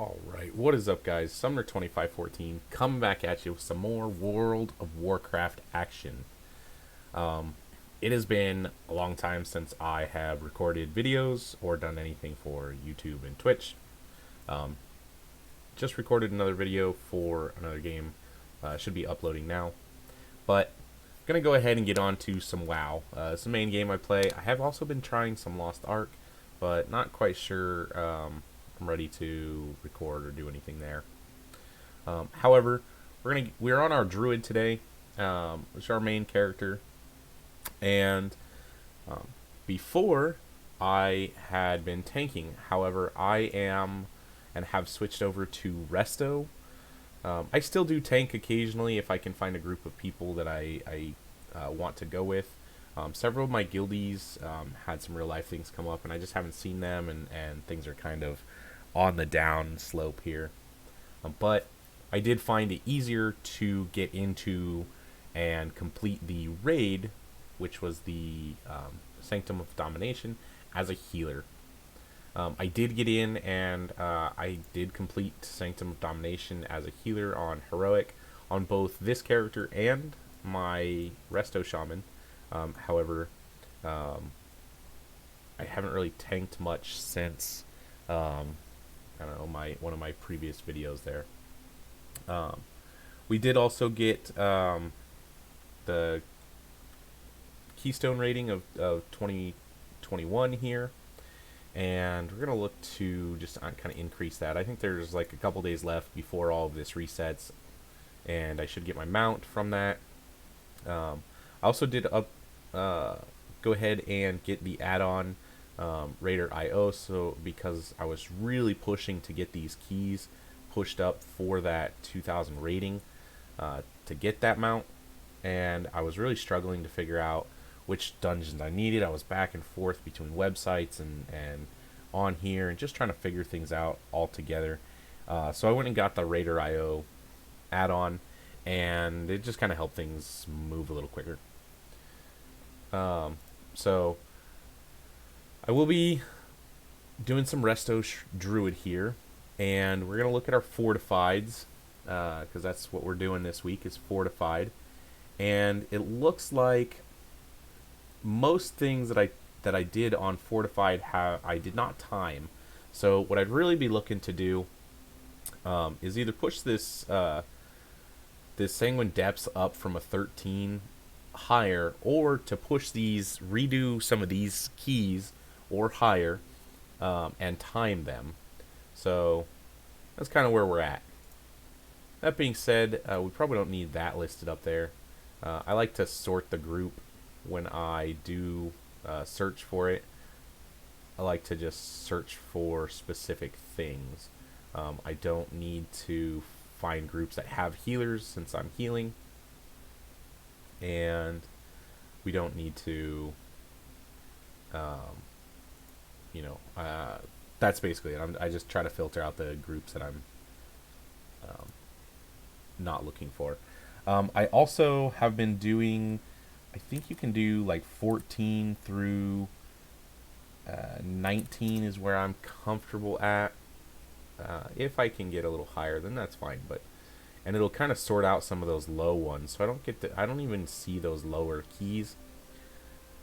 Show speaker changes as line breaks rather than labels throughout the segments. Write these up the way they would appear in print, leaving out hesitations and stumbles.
Alright, what is up guys? Sumner 2514 coming back at you with some more World of Warcraft action. Um, it has been a long time since I have recorded videos or done anything for YouTube and Twitch. Um, just recorded another video for another game. Should be uploading now. But I'm going to go ahead and get on to some WoW. It's the main game I play. I have also been trying some Lost Ark, but not quite sure I'm ready to record or do anything there. However, we're on our Druid today, which is our main character, and before I had been tanking. However, I am and have switched over to Resto. I still do tank occasionally if I can find a group of people that I want to go with. Several of my guildies had some real life things come up, and I just haven't seen them, and things are kind of on the down slope here. But I did find it easier to get into and complete the raid, which was the Sanctum of Domination, as a healer. I did get in and I did complete Sanctum of Domination as a healer on Heroic on both this character and my Resto Shaman. However, I haven't really tanked much since I don't know, one of my previous videos there. We did also get the Keystone rating of 2021 here, and we're gonna look to just kind of increase that. I think there's like a couple days left before all of this resets, and I should get my mount from that. I also did go ahead and get the add-on Raider IO, so because I was really pushing to get these keys pushed up for that 2000 rating to get that mount, and I was really struggling to figure out which dungeons I needed. I was back and forth between websites and on here and just trying to figure things out all together. So I went and got the Raider IO add-on, and it just kind of helped things move a little quicker. So I will be doing some Resto Druid here, and we're going to look at our Fortifieds, because that's what we're doing this week, is Fortified. And it looks like most things that I did on Fortified I did not time. So what I'd really be looking to do is either push this Sanguine Depths up from a 13 higher, or to redo some of these keys or higher, and time them. So that's kind of where we're at. That being said, we probably don't need that listed up there. I like to sort the group when I do search for it. I like to just search for specific things. I don't need to find groups that have healers, since I'm healing, and we don't need to that's basically it. I just try to filter out the groups that I'm not looking for. I also have been doing, I think you can do like 14 through 19 is where I'm comfortable at. If I can get a little higher, then that's fine. And it'll kind of sort out some of those low ones, so I don't even see those lower keys.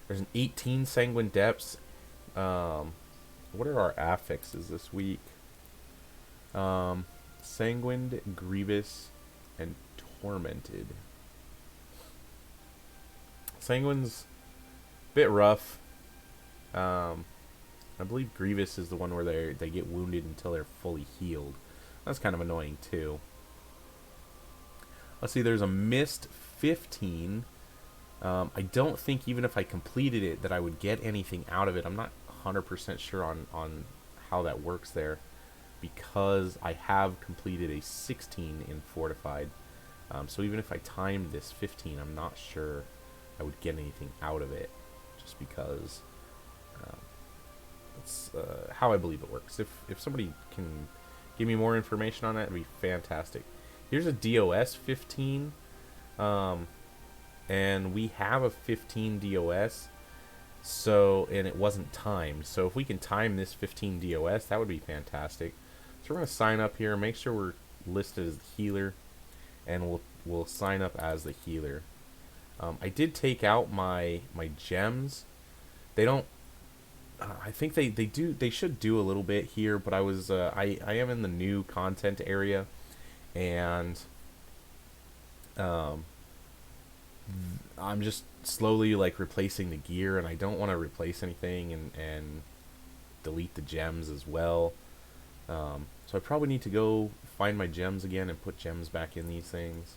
There's an 18 Sanguine Depths. What are our affixes this week? Sanguined, Grievous, and Tormented. Sanguine's a bit rough. I believe Grievous is the one where they get wounded until they're fully healed. That's kind of annoying too. Let's see, there's a Mist 15. I don't think even if I completed it that I would get anything out of it. I'm not 100% sure on how that works there, because I have completed a 16 in Fortified. So even if I timed this 15, I'm not sure I would get anything out of it, just because that's how I believe it works. If somebody can give me more information on that, it'd be fantastic. Here's a DOS 15, and we have a 15 DOS, and it wasn't timed. So if we can time this 15 DOS, that would be fantastic. So we're going to sign up here, make sure we're listed as the healer, and we'll sign up as the healer. I did take out my gems. They don't. I think they should do a little bit here, but I am in the new content area, and I'm just slowly like replacing the gear, and I don't want to replace anything and delete the gems as well. So I probably need to go find my gems again and put gems back in these things.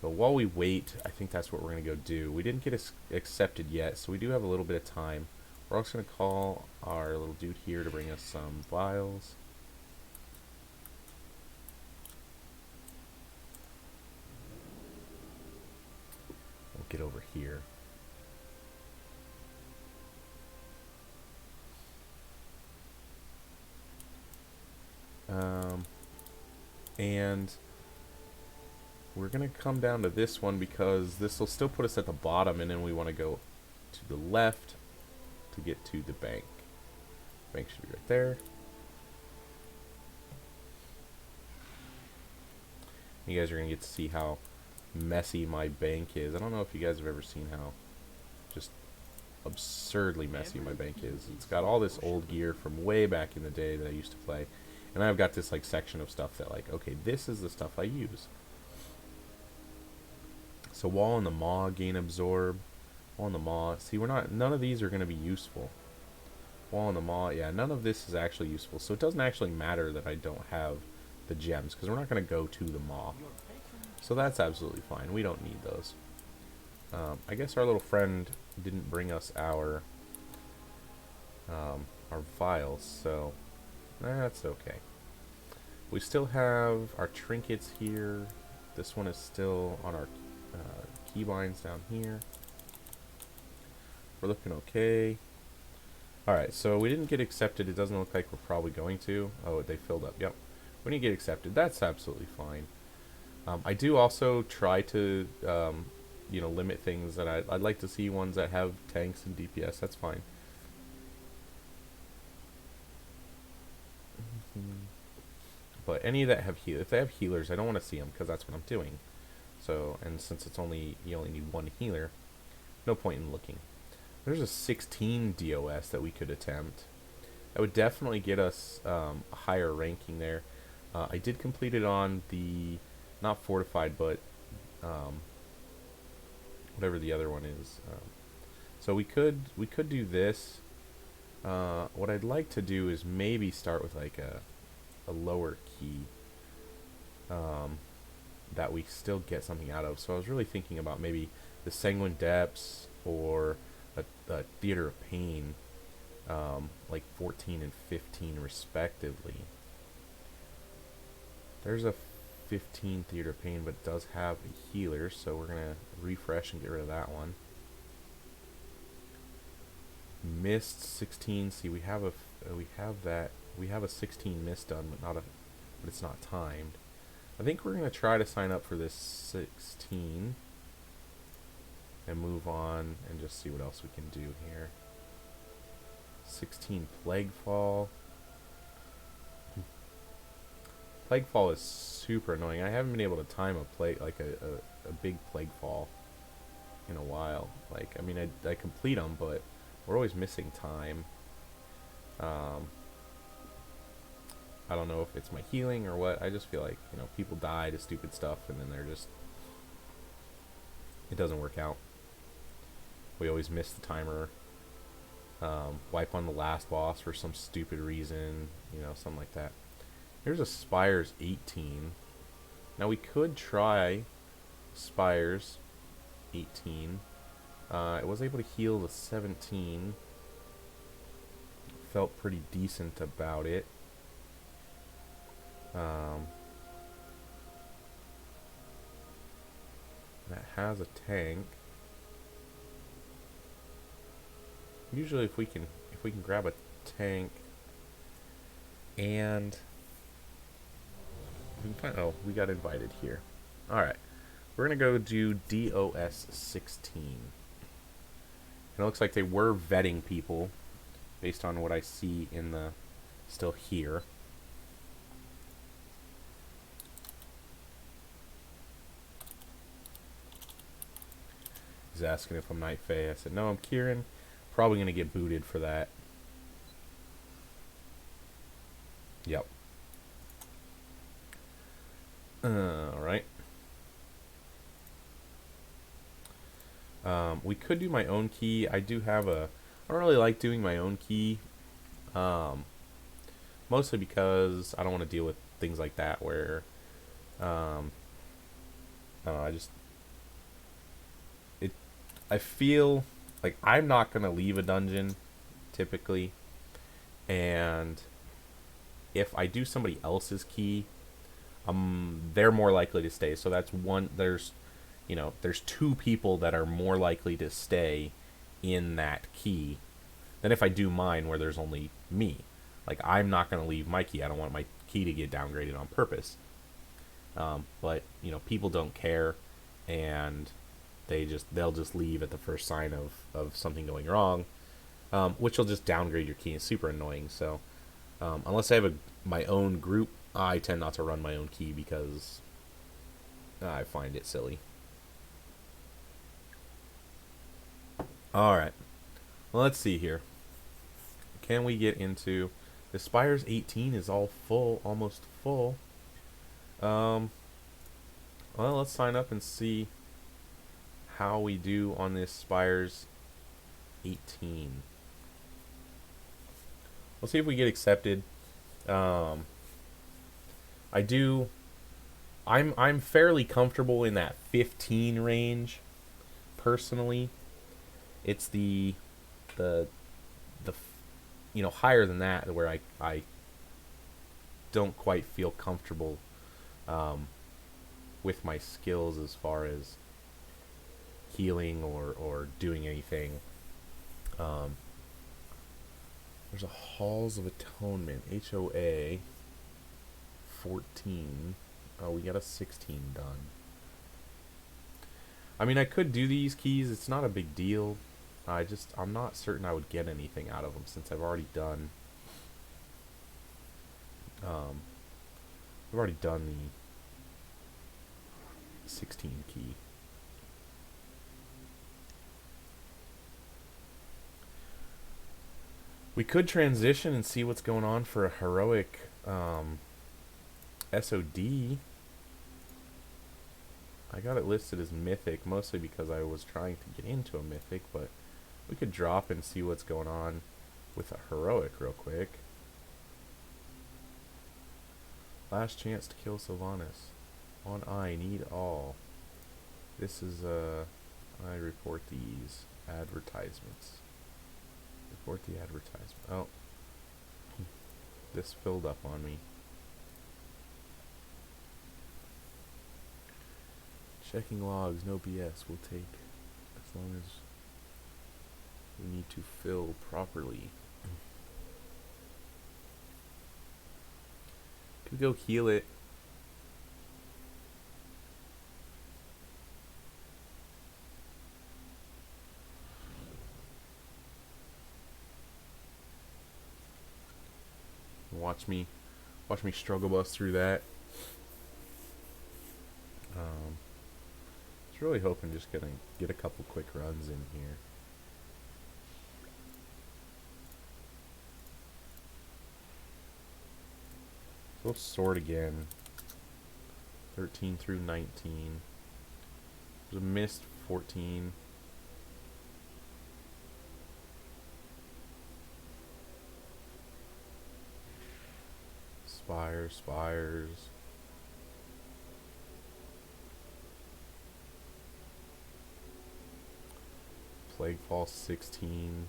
But while we wait, I think that's what we're going to go do. We didn't get accepted yet, so we do have a little bit of time. We're also going to call our little dude here to bring us some vials. We'll get over here. And we're going to come down to this one because this will still put us at the bottom, and then we want to go to the left to get to the bank. Bank should be right there. You guys are going to get to see how messy my bank is. I don't know if you guys have ever seen how just absurdly messy my bank is. It's got all this old gear from way back in the day that I used to play. And I've got this like section of stuff that like, okay, this is the stuff I use. So wall in the maw, gain absorb. Wall in the maw. See, none of these are going to be useful. Wall in the maw, yeah, none of this is actually useful. So it doesn't actually matter that I don't have the gems, because we're not going to go to the maw. So that's absolutely fine. We don't need those. I guess our little friend didn't bring us our vials, so that's okay. We still have our trinkets here. This one is still on our keybinds down here. We're looking okay. Alright, so we didn't get accepted. It doesn't look like we're probably going to. Oh, they filled up. Yep. We didn't get accepted. That's absolutely fine. I do also try to, you know, limit things that I'd like to see ones that have tanks and DPS. That's fine. But any that have if they have healers, I don't want to see them because that's what I'm doing. So, and since it's you only need one healer, no point in looking. There's a 16 DOS that we could attempt. That would definitely get us a higher ranking there. I did complete it on the, not fortified, but whatever the other one is. So we could do this. What I'd like to do is maybe start with like a lower key that we still get something out of. So I was really thinking about maybe the Sanguine Depths or a Theater of Pain, like 14 and 15 respectively. There's a 15 Theater of Pain, but it does have a healer, so we're gonna refresh and get rid of that one. Mist 16. See, we have a 16 mist done, but it's not timed. I think we're gonna try to sign up for this 16 and move on and just see what else we can do here. 16 Plaguefall. Plaguefall is super annoying. I haven't been able to time a big Plaguefall in a while. Like, I mean, I complete them, but we're always missing time. I don't know if it's my healing or what. I just feel like, you know, people die to stupid stuff and then it doesn't work out. We always miss the timer. Wipe on the last boss for some stupid reason, you know, something like that. Here's a Spires 18. Now we could try Spires 18. I was able to heal the 17. Felt pretty decent about it. That has a tank. Usually if we can grab a tank and we can find, oh, we got invited here. Alright. We're gonna go do DOS 16. And it looks like they were vetting people based on what I see in the still here. He's asking if I'm Night Fae. I said, no, I'm Kieran. Probably going to get booted for that. Yep. Alright. We could do my own key. I do have a... I don't really like doing my own key. Mostly because I don't want to deal with things like that where... I don't know, I feel like I'm not going to leave a dungeon, typically. And if I do somebody else's key, they're more likely to stay. So that's one... There's two people that are more likely to stay in that key than if I do mine where there's only me. Like, I'm not going to leave my key. I don't want my key to get downgraded on purpose. But, people don't care, and they'll just leave at the first sign of something going wrong, which will just downgrade your key. It's super annoying. So, unless I have my own group, I tend not to run my own key because I find it silly. Alright. Well, let's see here. Can we get into... The Spires 18 is all full, almost full. Well, let's sign up and see how we do on this Spires 18. We'll see if we get accepted. I'm fairly comfortable in that 15 range, personally. It's the higher than that where I don't quite feel comfortable with my skills as far as healing or doing anything. There's a Halls of Atonement, HOA 14. Oh, we got a 16 done. I mean, I could do these keys. It's not a big deal. I'm not certain I would get anything out of them since I've already done the 16 key. We could transition and see what's going on for a heroic SOD. I got it listed as mythic mostly because I was trying to get into a mythic, but we could drop and see what's going on with a heroic real quick. Last chance to kill Sylvanas. On I need all. This is I report these advertisements. Report the advertisement. Oh. This filled up on me. Checking logs, no BS. We'll take as long as we need to fill properly. Could go heal it. Watch me struggle bus through that. I was really hoping just gonna get a couple quick runs in here. So let's sort again. 13 through 19. There's a missed 14. Spires. Plaguefall 16.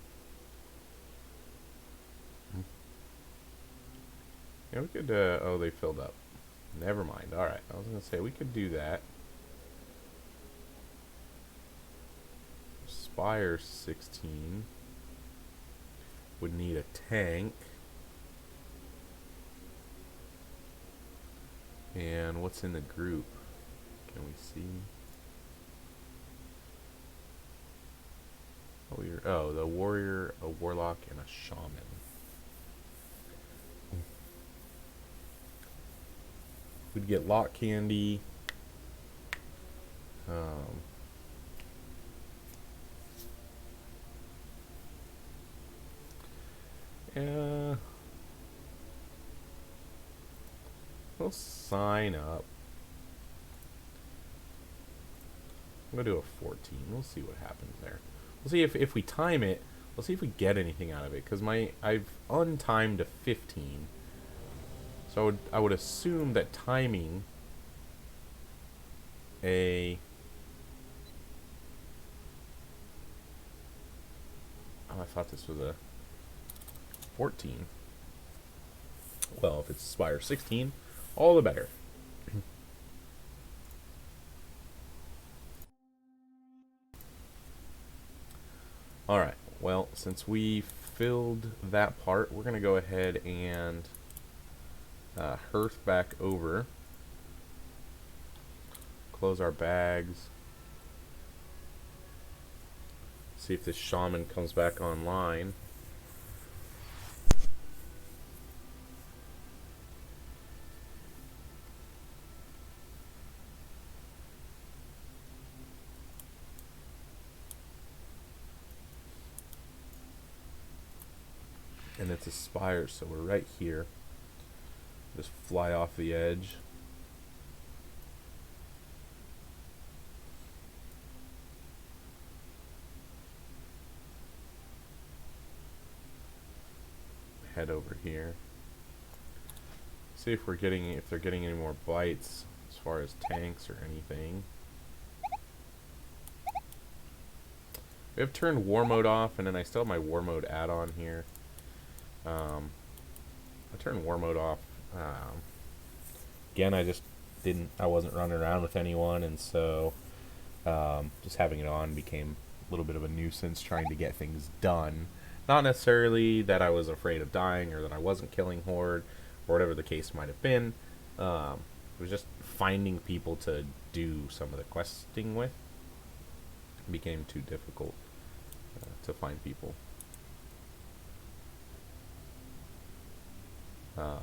Yeah, we could, oh, they filled up. Never mind. Alright, I was going to say, we could do that. Spire 16. Would need a tank. And what's in the group? Can we see? Oh, the warrior, a warlock, and a shaman. We'd get lock candy. Um, yeah, we'll sign up. I'm gonna do a 14. We'll see what happens there. We'll see if we time it. We'll see if we get anything out of it. Cause I've untimed a 15. So I would assume that timing a I thought this was a 14. Well, if it's Spire 16, all the better. Alright, well, since we filled that part, we're going to go ahead and hearth back over. Close our bags. See if this shaman comes back online. And it's a spire, so we're right here. Just fly off the edge. Head over here. See if they're getting any more bites as far as tanks or anything. We have turned war mode off, and then I still have my war mode add-on here. I turned war mode off. Again, I wasn't running around with anyone, and so just having it on became a little bit of a nuisance trying to get things done. Not necessarily that I was afraid of dying or that I wasn't killing Horde or whatever the case might have been. It was just finding people to do some of the questing with. It became too difficult to find people.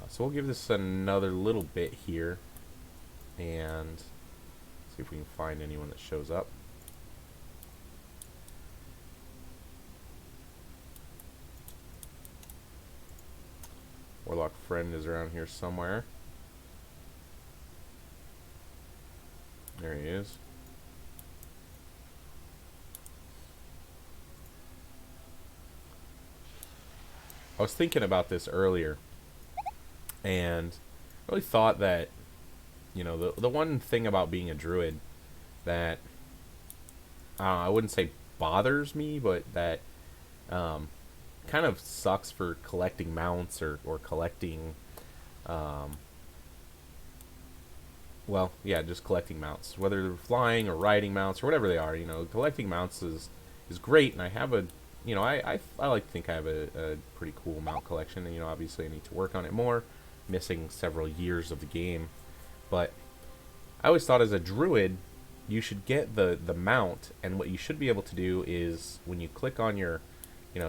So we'll give this another little bit here and see if we can find anyone that shows up. Warlock friend is around here somewhere. There he is. I was thinking about this earlier, and really thought that, you know, the one thing about being a druid that I wouldn't say bothers me, but that kind of sucks for collecting mounts or collecting, well, yeah, just collecting mounts, whether they're flying or riding mounts or whatever they are. You know, collecting mounts is great, and I have a, you know, I like to think I have a pretty cool mount collection, and, you know, obviously I need to work on it more, missing several years of the game, but I always thought as a druid you should get the mount, and what you should be able to do is when you click on your, you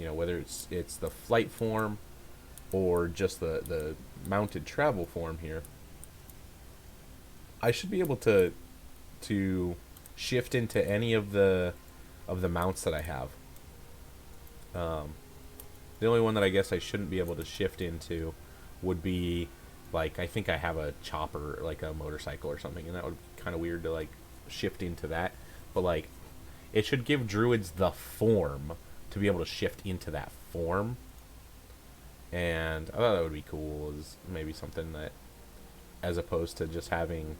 know, whether it's the flight form or just the mounted travel form here, I should be able to shift into any of the mounts that I have. The only one that I guess I shouldn't be able to shift into would be, like, I think I have a chopper, like a motorcycle or something, and that would be kind of weird to, like, shift into that. But, like, it should give druids the form to be able to shift into that form. And I thought that would be cool, is maybe something that, as opposed to just having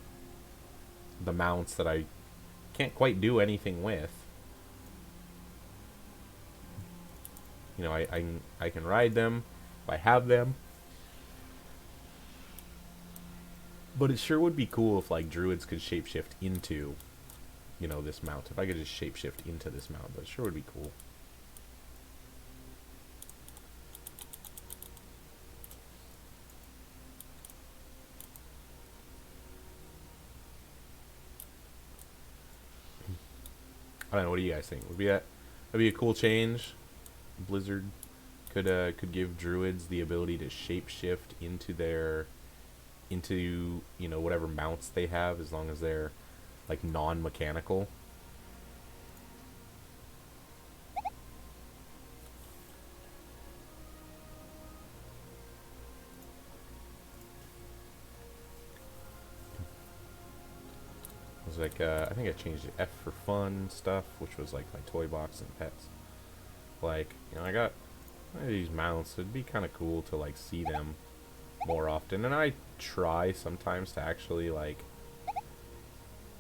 the mounts that I can't quite do anything with. You know, I can ride them if I have them. But it sure would be cool if, like, druids could shapeshift into, you know, this mount. If I could just shapeshift into this mount, that sure would be cool. I don't know. What do you guys think? That'd be a cool change. Blizzard could give druids the ability to shapeshift into into, you know, whatever mounts they have, as long as they're like non-mechanical. It was like, I think I changed F for fun stuff, which was like my toy box and pets. Like, you know, I got these mounts. It'd be kind of cool to like see them more often, and I try sometimes to actually like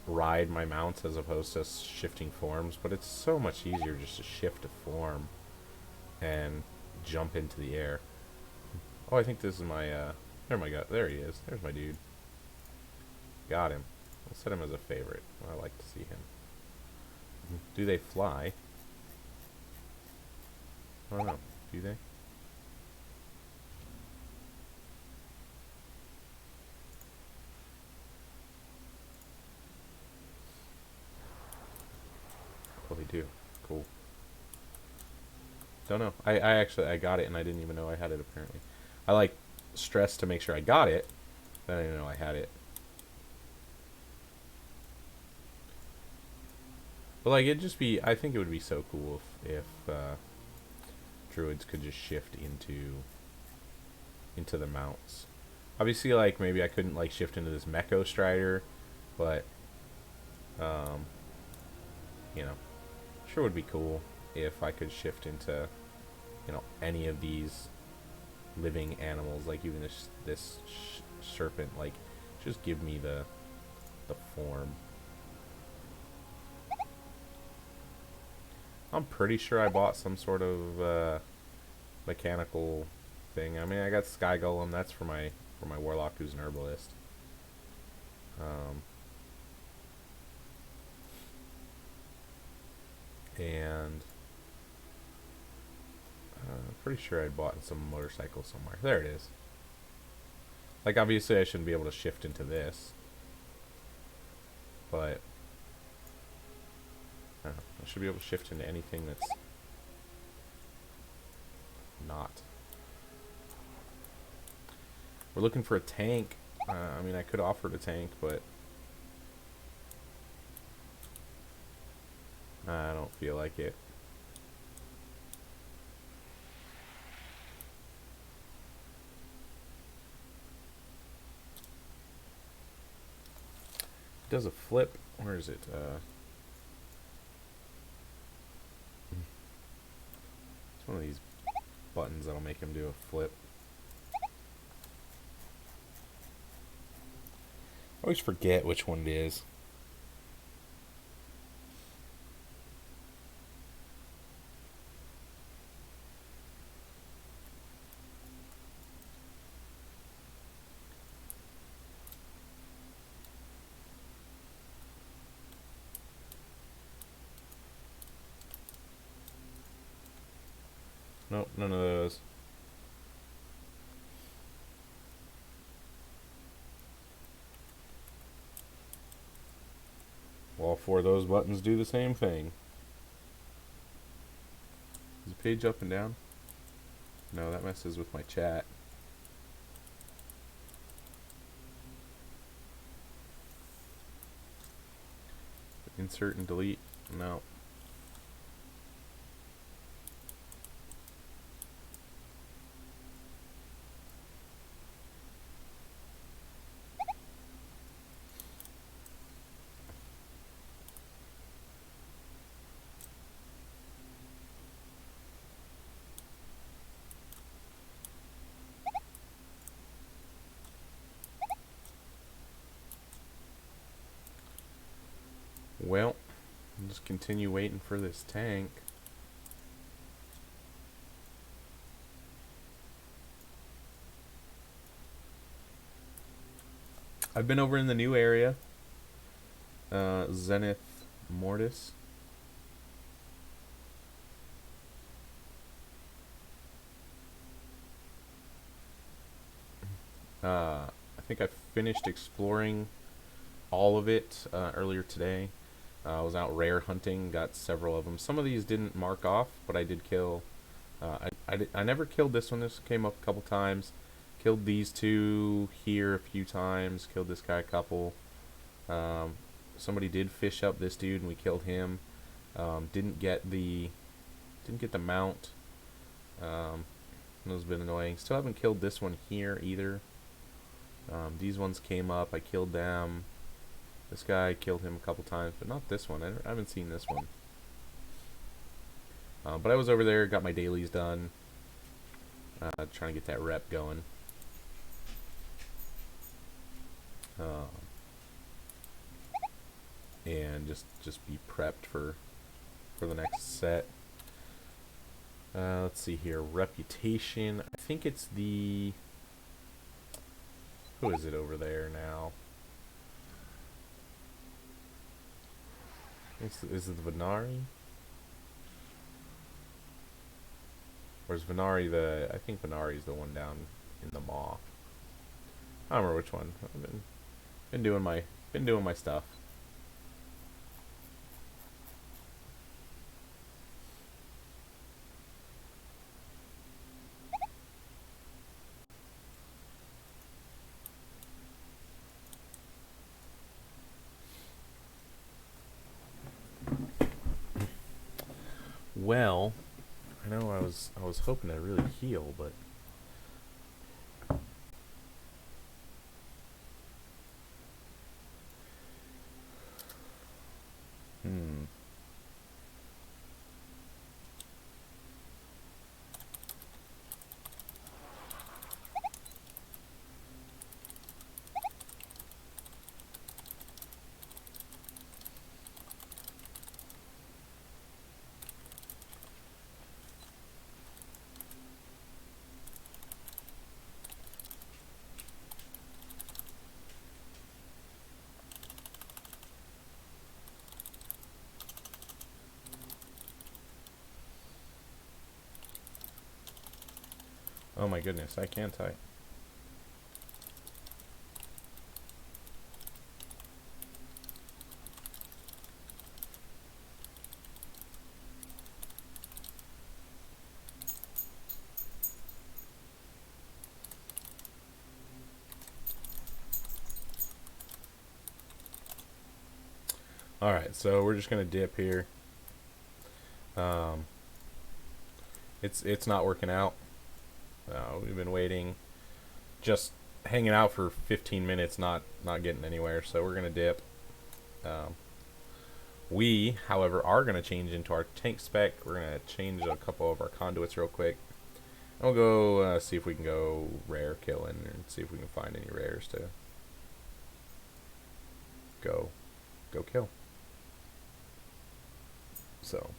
ride my mounts as opposed to shifting forms, but it's so much easier just to shift a form and jump into the air. Oh, I think this is my, there my god, there he is. There's my dude. Got him. I'll set him as a favorite. I like to see him. Do they fly? I don't know. Do they? Oh, they do. Cool. Don't know. I actually, I got it and I didn't even know I had it apparently. I like stressed to make sure I got it, but I didn't know I had it. But like, it'd just be, I think it would be so cool if druids could just shift into the mounts. Obviously, like, maybe I couldn't like shift into this Mecho Strider, but you know, sure would be cool if I could shift into, you know, any of these living animals, like even this serpent. Like, just give me the form. I'm pretty sure I bought some sort of mechanical thing. I mean, I got Sky Golem. That's for my warlock who's an herbalist. And I'm pretty sure I bought some motorcycle somewhere. There it is. Like, obviously I shouldn't be able to shift into this, but I should be able to shift into anything that's not. We're looking for a tank. I mean, I could offer a tank, but I don't feel like it. It does a flip. Where is it? It's one of these buttons that'll make him do a flip. I always forget which one it is. Nope, none of those. All four of those buttons do the same thing. Is the page up and down? No, that messes with my chat. Insert and delete? No. Well, I'll just continue waiting for this tank. I've been over in the new area, Zenith Mortis. I think I finished exploring all of it earlier today. I was out rare hunting, got several of them. Some of these didn't mark off, but I did kill. I never killed this one. This came up a couple times. Killed these two here a few times. Killed this guy a couple. Somebody did fish up this dude and we killed him. Didn't get the mount. Those have been annoying. Still haven't killed this one here either. These ones came up. I killed them. This guy killed him a couple times, but not this one. I haven't seen this one. But I was over there, got my dailies done. Trying to get that rep going. And just be prepped for the next set. Let's see here. Reputation. I think it's the... Who is it over there now? Is it the Venari? Or is Venari the... I think Venari's the one down in the Maw. I don't remember which one. I've been doing my stuff. Well, I know I was hoping to really heal, but oh my goodness, I can't type. Alright, so we're just gonna dip here. It's not working out. We've been waiting, just hanging out for 15 minutes, not getting anywhere, so we're gonna dip. We, however, are gonna change into our tank spec. We're gonna change a couple of our conduits real quick. And we'll go see if we can go rare killing and see if we can find any rares to go kill. So,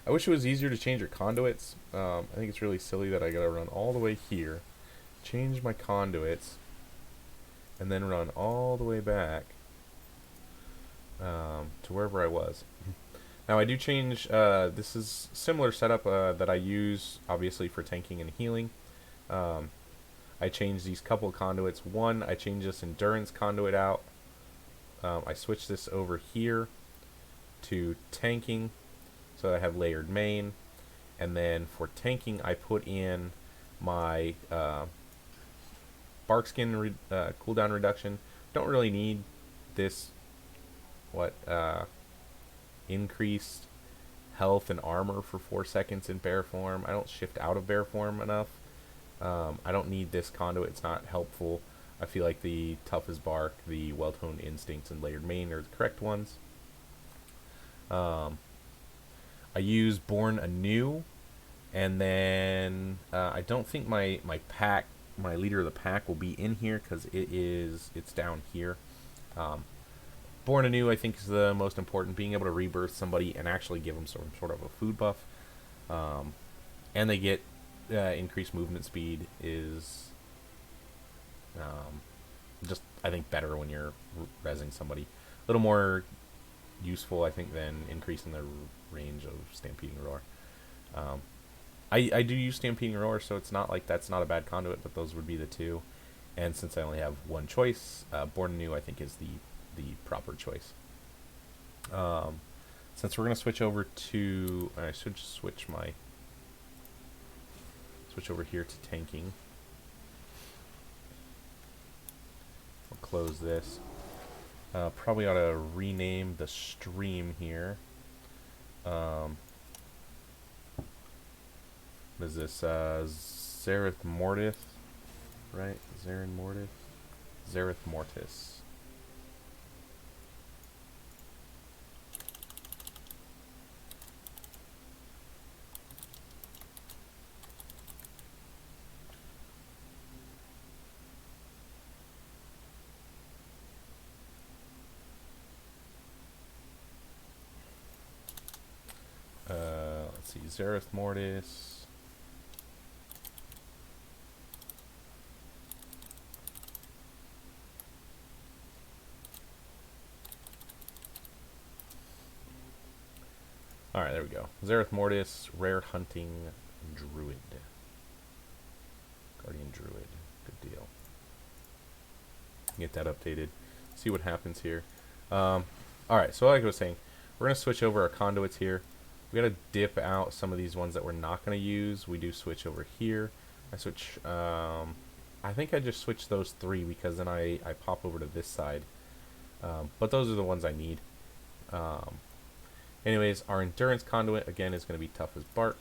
I wish it was easier to change your conduits. I think it's really silly that I gotta run all the way here, change my conduits, and then run all the way back to wherever I was. Now I do change, this is similar setup that I use obviously for tanking and healing. I change these couple of conduits. One, I change this endurance conduit out. I switch this over here to tanking, so I have layered main, and then for tanking I put in my bark skin cooldown reduction. Don't really need this increased health and armor for 4 seconds in bear form. I don't shift out of bear form enough. I don't need this conduit. It's not helpful. I feel like the tough as bark, the well-toned instincts, and layered main are the correct ones. I use Born Anew, and then I don't think my leader of the pack will be in here because it's down here. Born Anew I think is the most important, being able to rebirth somebody and actually give them some sort of a food buff. And they get increased movement speed is just, I think, better when you're rezzing somebody. A little more useful, I think, than increasing the range of Stampeding Roar. I do use Stampeding Roar, so it's not like that's not a bad conduit, but those would be the two. And since I only have one choice, Born Anew I think is the proper choice. Since we're going to switch over to... I should just switch over here to tanking. close this. Probably ought to rename the stream here. What is this? Zereth Mortis, right? Zereth Mortis? Zereth Mortis. Let's see, Zereth Mortis. Alright, there we go. Zereth Mortis, Rare Hunting Druid. Guardian Druid. Good deal. Get that updated. See what happens here. Alright, so like I was saying, we're going to switch over our conduits here. We got to dip out some of these ones that we're not going to use. We do switch over here. I switch, I think I just switched those 3 because then I pop over to this side. But those are the ones I need. Anyways, our endurance conduit, again, is going to be tough as bark.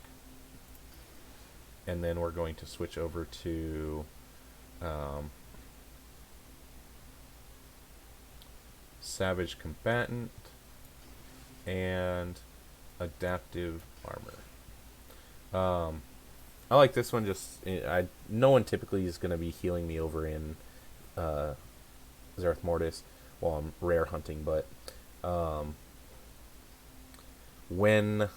And then we're going to switch over to savage combatant and adaptive armor. I like this one. Just no one typically is going to be healing me over in Zereth Mortis while I'm rare hunting, but when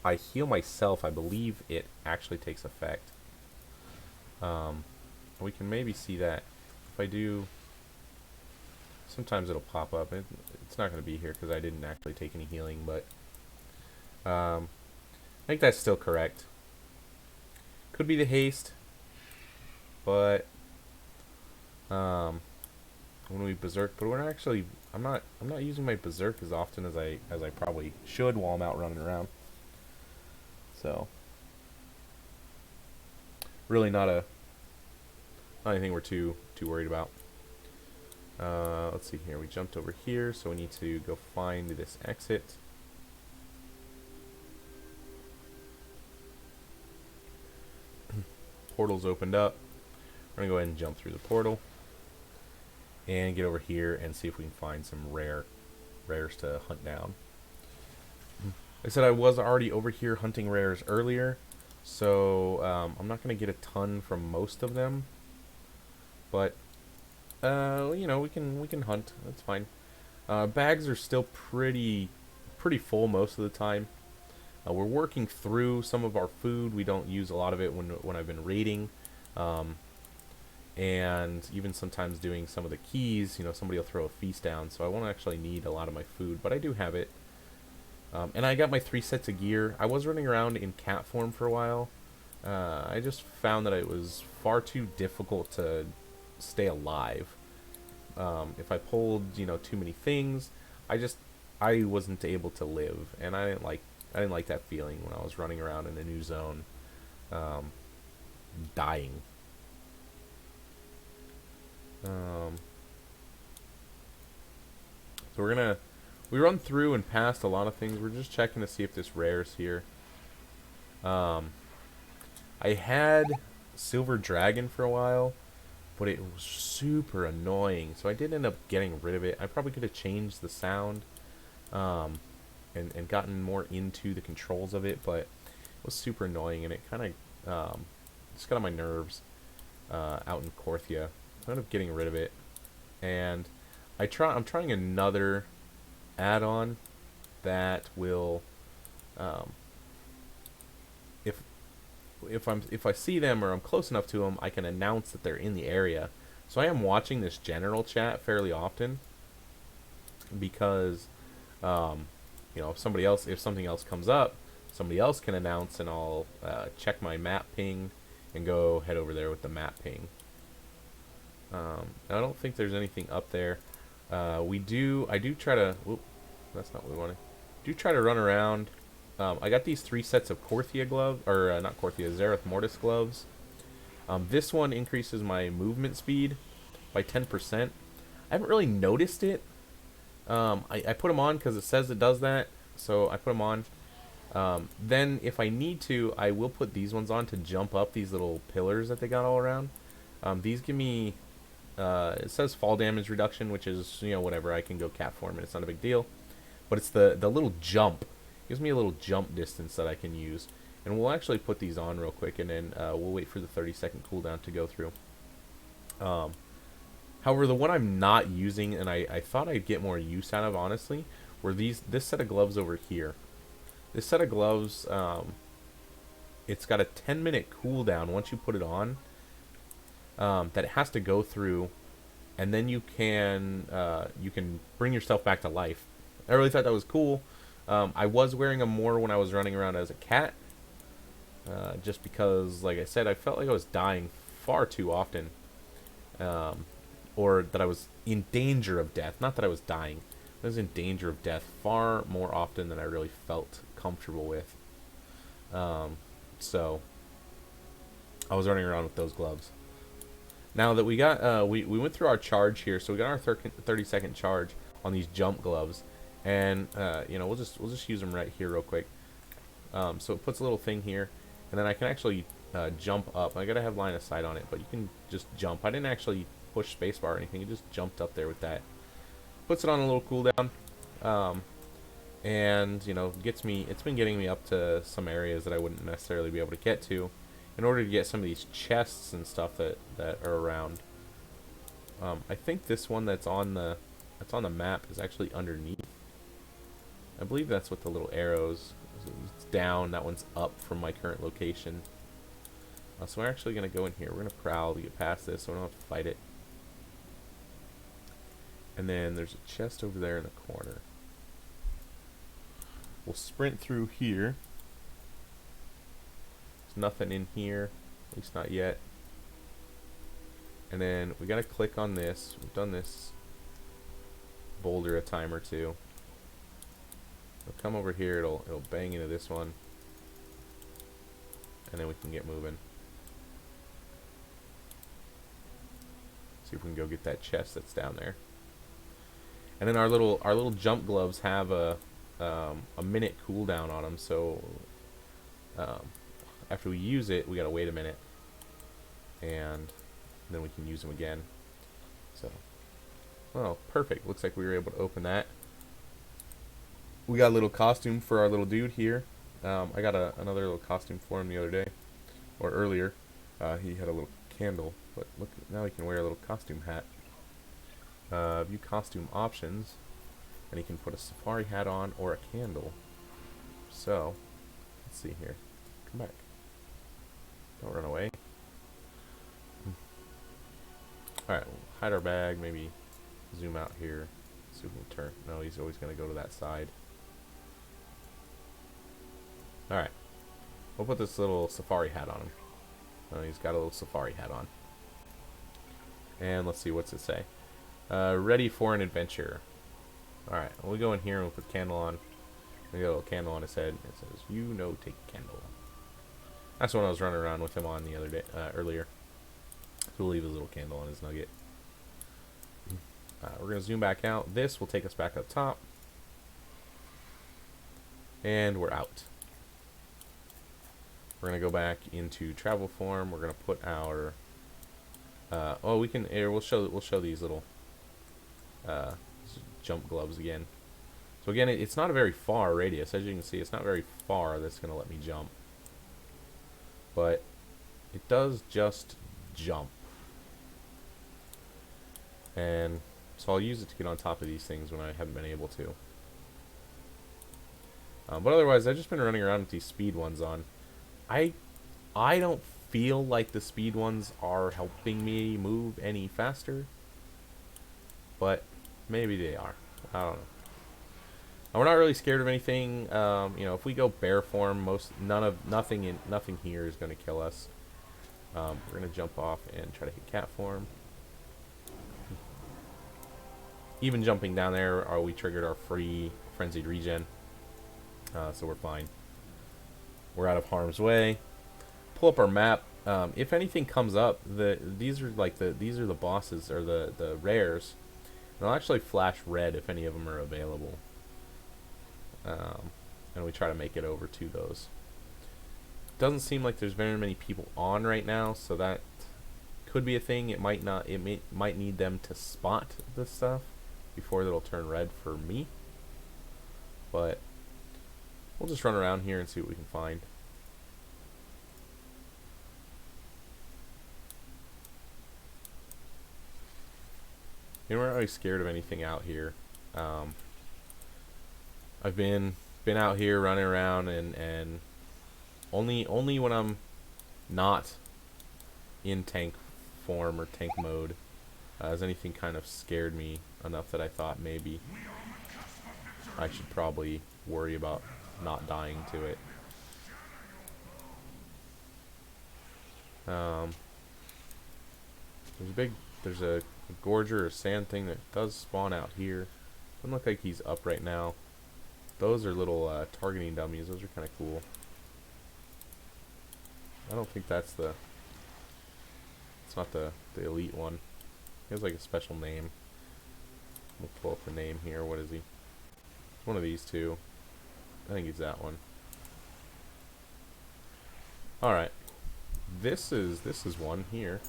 I heal myself, I believe it actually takes effect. We can maybe see that if I do. Sometimes it'll pop up. It's not going to be here because I didn't actually take any healing, but I think that's still correct. Could be the haste, but when we berserk, but we're not actually. I'm not using my berserk as often as I probably should while I'm out running around. So really not anything we're too worried about. Let's see here. We jumped over here, so we need to go find this exit. Portal's opened up. We're gonna go ahead and jump through the portal and get over here and see if we can find some rares to hunt down. I said I was already over here hunting rares earlier, so I'm not gonna get a ton from most of them, but you know, we can hunt. That's fine. Bags are still pretty full most of the time. We're working through some of our food. We don't use a lot of it when I've been raiding, and even sometimes doing some of the keys. You know, somebody will throw a feast down, so I won't actually need a lot of my food, but I do have it. And I got my 3 sets of gear. I was running around in cat form for a while. I just found that it was far too difficult to stay alive. If I pulled, you know, too many things, I wasn't able to live, and I didn't like that feeling when I was running around in a new zone, dying. So we run through and past a lot of things. We're just checking to see if this rare's here. I had Silver Dragon for a while, but it was super annoying, so I did end up getting rid of it. I probably could have changed the sound and gotten more into the controls of it, but it was super annoying, and it kind of just got on my nerves out in Korthia. I ended up getting rid of it, and I'm trying another add-on that will if I see them or I'm close enough to them, I can announce that they're in the area. So I am watching this general chat fairly often because you know, if something else comes up, somebody else can announce, and I'll check my map ping and go head over there with the map ping. I don't think there's anything up there. I do try to. Whoop, that's not what we wanted. Do try to run around. I got these 3 sets of Korthia gloves, or not Korthia, Zereth Mortis gloves. This one increases my movement speed by 10%. I haven't really noticed it. I put them on because it says it does that, so I put them on. Then if I need to, I will put these ones on to jump up these little pillars that they got all around. These give me, it says fall damage reduction, which is, you know, whatever. I can go cat form and it's not a big deal. But it's the little jump. It gives me a little jump distance that I can use. And we'll actually put these on real quick, and then we'll wait for the 30-second cooldown to go through. However, the one I'm not using, and I thought I'd get more use out of, honestly, were this set of gloves over here. This set of gloves, it's got a 10-minute cooldown once you put it on, that it has to go through, and then you can bring yourself back to life. I really thought that was cool. I was wearing them more when I was running around as a cat, just because, like I said, I felt like I was dying far too often. Or that I was in danger of death. Not that I was dying. I was in danger of death far more often than I really felt comfortable with. So I was running around with those gloves. Now that we got, we went through our charge here, so we got our 30-second charge on these jump gloves, and you know, we'll just use them right here real quick. So it puts a little thing here, and then I can actually jump up. I gotta have line of sight on it, but you can just jump. I didn't actually push spacebar or anything. It just jumped up there with that. Puts it on a little cooldown, and you know, gets me. It's been getting me up to some areas that I wouldn't necessarily be able to get to, in order to get some of these chests and stuff that are around. I think this one that's on the map is actually underneath. I believe that's what the little arrows. It's down. That one's up from my current location. So we're actually going to go in here. We're going to prowl to get past this so we don't have to fight it. And then there's a chest over there in the corner. We'll sprint through here. There's nothing in here, at least not yet. And then we got to click on this. We've done this boulder a time or two. We'll come over here. It'll bang into this one, and then we can get moving. See if we can go get that chest that's down there. And then our little jump gloves have a minute cooldown on them, so after we use it, we gotta wait a minute, and then we can use them again. So, well, perfect. Looks like we were able to open that. We got a little costume for our little dude here. I got another little costume for him the other day, or earlier. He had a little candle, but look, now he can wear a little costume hat. View costume options, and he can put a safari hat on or a candle. So, let's see here. Come back. Don't run away. Alright, we'll hide our bag, maybe zoom out here. See if we can turn. No, he's always going to go to that side. Alright. We'll put this little safari hat on him. He's got a little safari hat on. And let's see, what's it say? Ready for an adventure. Alright, we'll go in here and we'll put candle on. We got a little candle on his head. It says, "You know, take candle." That's the one I was running around with him on the other day, earlier. So we'll leave his little candle on his nugget. We're going to zoom back out. This will take us back up top. And we're out. We're going to go back into travel form. We're going to put our... oh, we can... We'll show these little jump gloves again. So again, it's not a very far radius. As you can see, it's not very far that's going to let me jump. But it does just jump. And so I'll use it to get on top of these things when I haven't been able to. But otherwise, I've just been running around with these speed ones on. I don't feel like the speed ones are helping me move any faster. But maybe they are. I don't know. We're not really scared of anything. You know, if we go bear form, nothing here is going to kill us. We're going to jump off and try to hit cat form. Even jumping down there, we triggered our free frenzied regen, so we're fine. We're out of harm's way. Pull up our map. If anything comes up, these are the bosses or the rares. They'll actually flash red if any of them are available. And we try to make it over to those. Doesn't seem like there's very many people on right now, so that could be a thing. It might not. Might need them to spot this stuff before it'll turn red for me. But we'll just run around here and see what we can find. You know, we're not really scared of anything out here. I've been out here running around and only when I'm not in tank form or tank mode has anything kind of scared me enough that I thought maybe I should probably worry about not dying to it. There's a gorger or sand thing that does spawn out here. Doesn't look like he's up right now. Those are little targeting dummies. Those are kind of cool. I don't think that's the... It's not the elite one. He has like a special name. We'll pull up the name here. What is he? One of these two. I think he's that one. Alright. This is one here.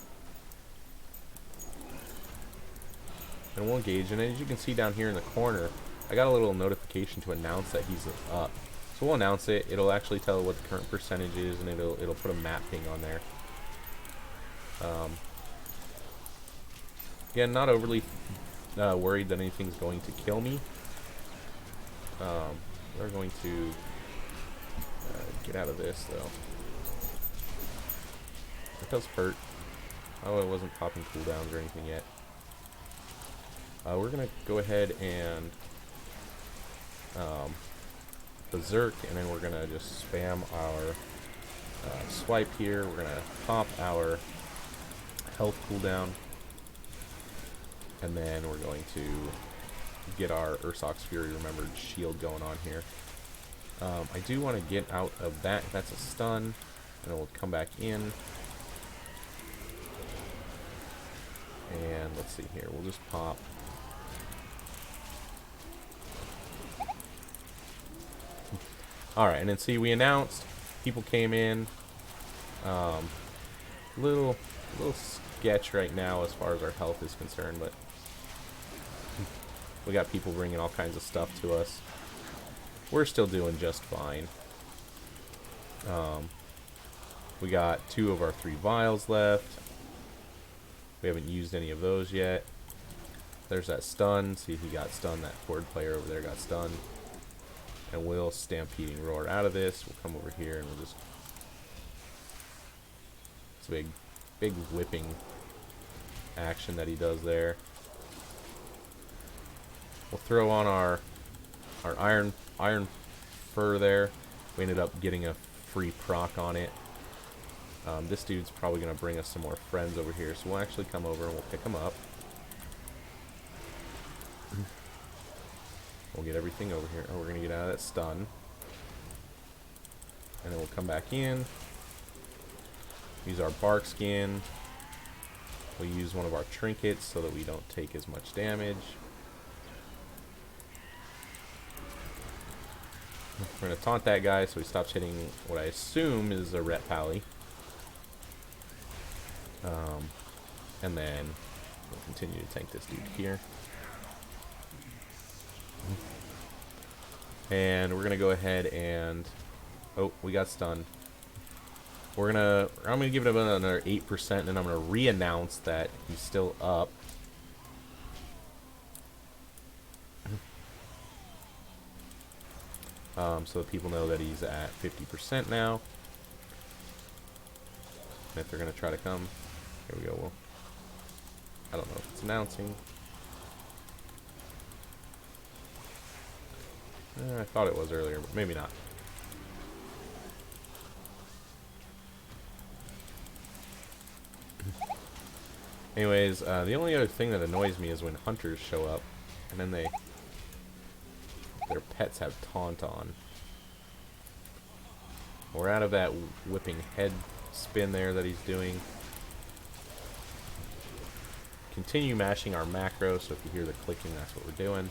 And we'll engage. And as you can see down here in the corner, I got a little notification to announce that he's up. So we'll announce it. It'll actually tell what the current percentage is, and it'll put a map ping on there. Again, not overly worried that anything's going to kill me. We're going to get out of this, though. It does hurt. Oh, it wasn't popping cooldowns or anything yet. We're going to go ahead and berserk, and then we're going to just spam our swipe here. We're going to pop our health cooldown, and then we're going to get our Ursoc's Fury Remembered shield going on here. I do want to get out of that. That's a stun, and then we'll come back in. And let's see here. We'll just pop. Alright, and then see, we announced, people came in. Little sketch right now as far as our health is concerned, but we got people bringing all kinds of stuff to us. We're still doing just fine. We got 2 of our 3 vials left. We haven't used any of those yet. There's that stun. See, he got stunned. That horde player over there got stunned. And we'll Stampeding Roar out of this. We'll come over here and we'll just... It's a big whipping action that he does there. We'll throw on our iron fur there. We ended up getting a free proc on it. This dude's probably going to bring us some more friends over here, so we'll actually come over and we'll pick him up. We'll get everything over here. Oh, we're going to get out of that stun. And then we'll come back in. Use our bark skin. We'll use one of our trinkets so that we don't take as much damage. We're going to taunt that guy so he stops hitting what I assume is a Ret Pally. And then we'll continue to tank this dude here. And we're going to go ahead and... Oh, we got stunned. I'm going to give it another 8%, and then I'm going to re-announce that he's still up. So that people know that he's at 50% now. And if they're going to try to come, here we go. Well, I don't know if it's announcing. I thought it was earlier, but maybe not. Anyways, the only other thing that annoys me is when hunters show up, and then their pets have taunt on. We're out of that whipping head spin there that he's doing. continue mashing our macro, so if you hear the clicking, that's what we're doing.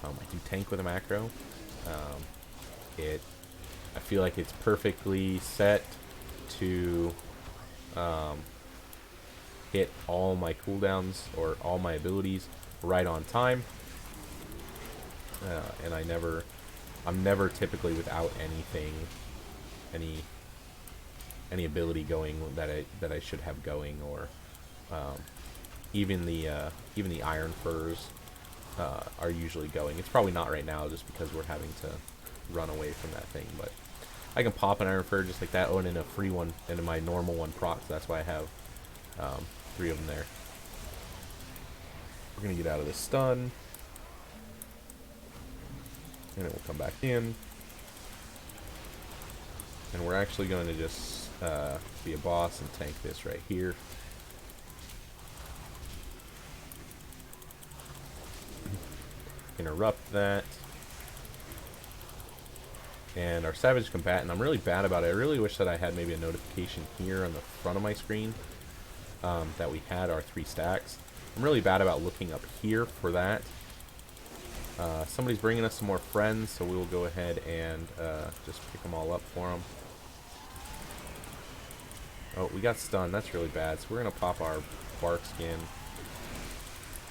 I do tank with a macro. I feel like it's perfectly set to hit all my cooldowns or all my abilities right on time, and I'm never typically without anything, any ability going that I should have going, or even the Iron Furs are usually going. It's probably not right now just because we're having to run away from that thing, but I can pop an Iron Fur just like that. Oh, and in a free one, and in my normal one proc, so that's why I have 3 of them there. We're gonna get out of this stun, and it will come back in. And we're actually going to just be a boss and tank this right here. Interrupt that. And our Savage Combatant, I'm really bad about it. I really wish that I had maybe a notification here on the front of my screen that we had our 3 stacks. I'm really bad about looking up here for that. Somebody's bringing us some more friends, so we will go ahead and just pick them all up for them. Oh, we got stunned. That's really bad. So we're going to pop our bark skin.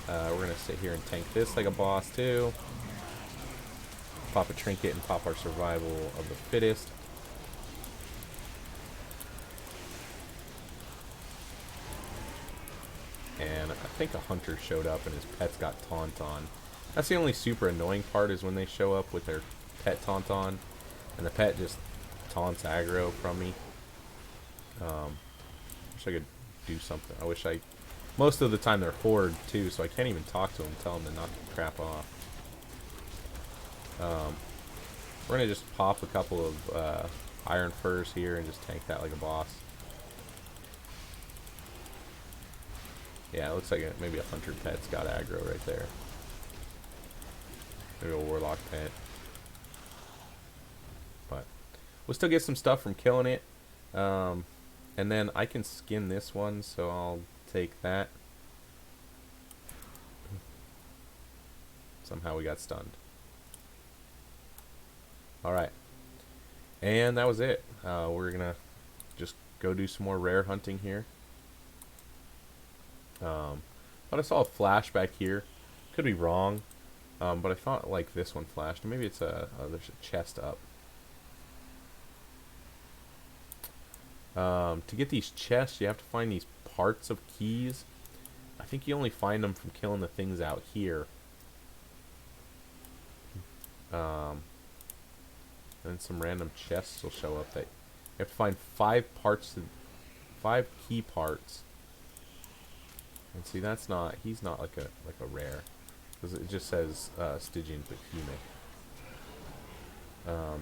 We're going to sit here and tank this like a boss too. Pop a trinket and pop our survival of the fittest. And I think a hunter showed up and his pet's got taunt on. That's the only super annoying part, is when they show up with their pet taunt on and the pet just taunts aggro from me. Wish I could do something. I wish I... Most of the time they're horde too, so I can't even talk to them and tell them to knock the crap off. We're going to just pop a couple of Iron Furs here and just tank that like a boss. Yeah, it looks like maybe a hunter pet's got aggro right there. Maybe a warlock pet. But we'll still get some stuff from killing it. And then I can skin this one, so I'll take that. Somehow we got stunned. Alright. And that was it. We're gonna just go do some more rare hunting here. But I saw a flash back here. Could be wrong. But I thought like this one flashed. Maybe it's there's a chest up. To get these chests, you have to find these parts of keys. I think you only find them from killing the things out here. And some random chests will show up that you have to find 5 key parts. And see, that's not, he's not like a rare, because it just says Stygian Behemoth. We're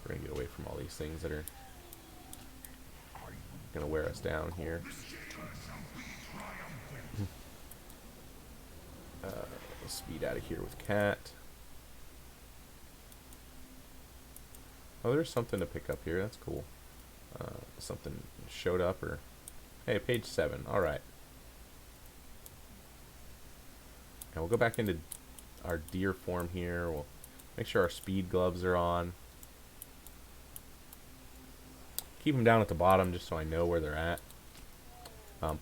gonna get away from all these things that are gonna wear us down here. Let's speed out of here with Cat. Oh, there's something to pick up here. That's cool. Something showed up, or hey, page 7. All right. And we'll go back into our deer form here. We'll make sure our speed gloves are on. Keep them down at the bottom just so I know where they're at.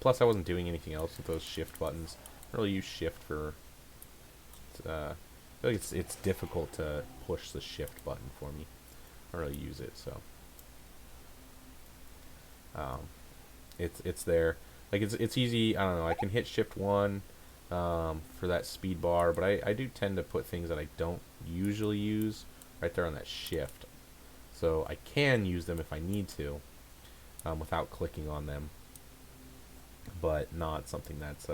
Plus, I wasn't doing anything else with those shift buttons. I don't really use shift for... I feel like it's difficult to push the shift button for me. I don't really use it, so... it's there. Like, it's easy. I don't know. I can hit shift 1 for that speed bar, but I do tend to put things that I don't usually use right there on that shift. So I can use them if I need to, without clicking on them, but not something that's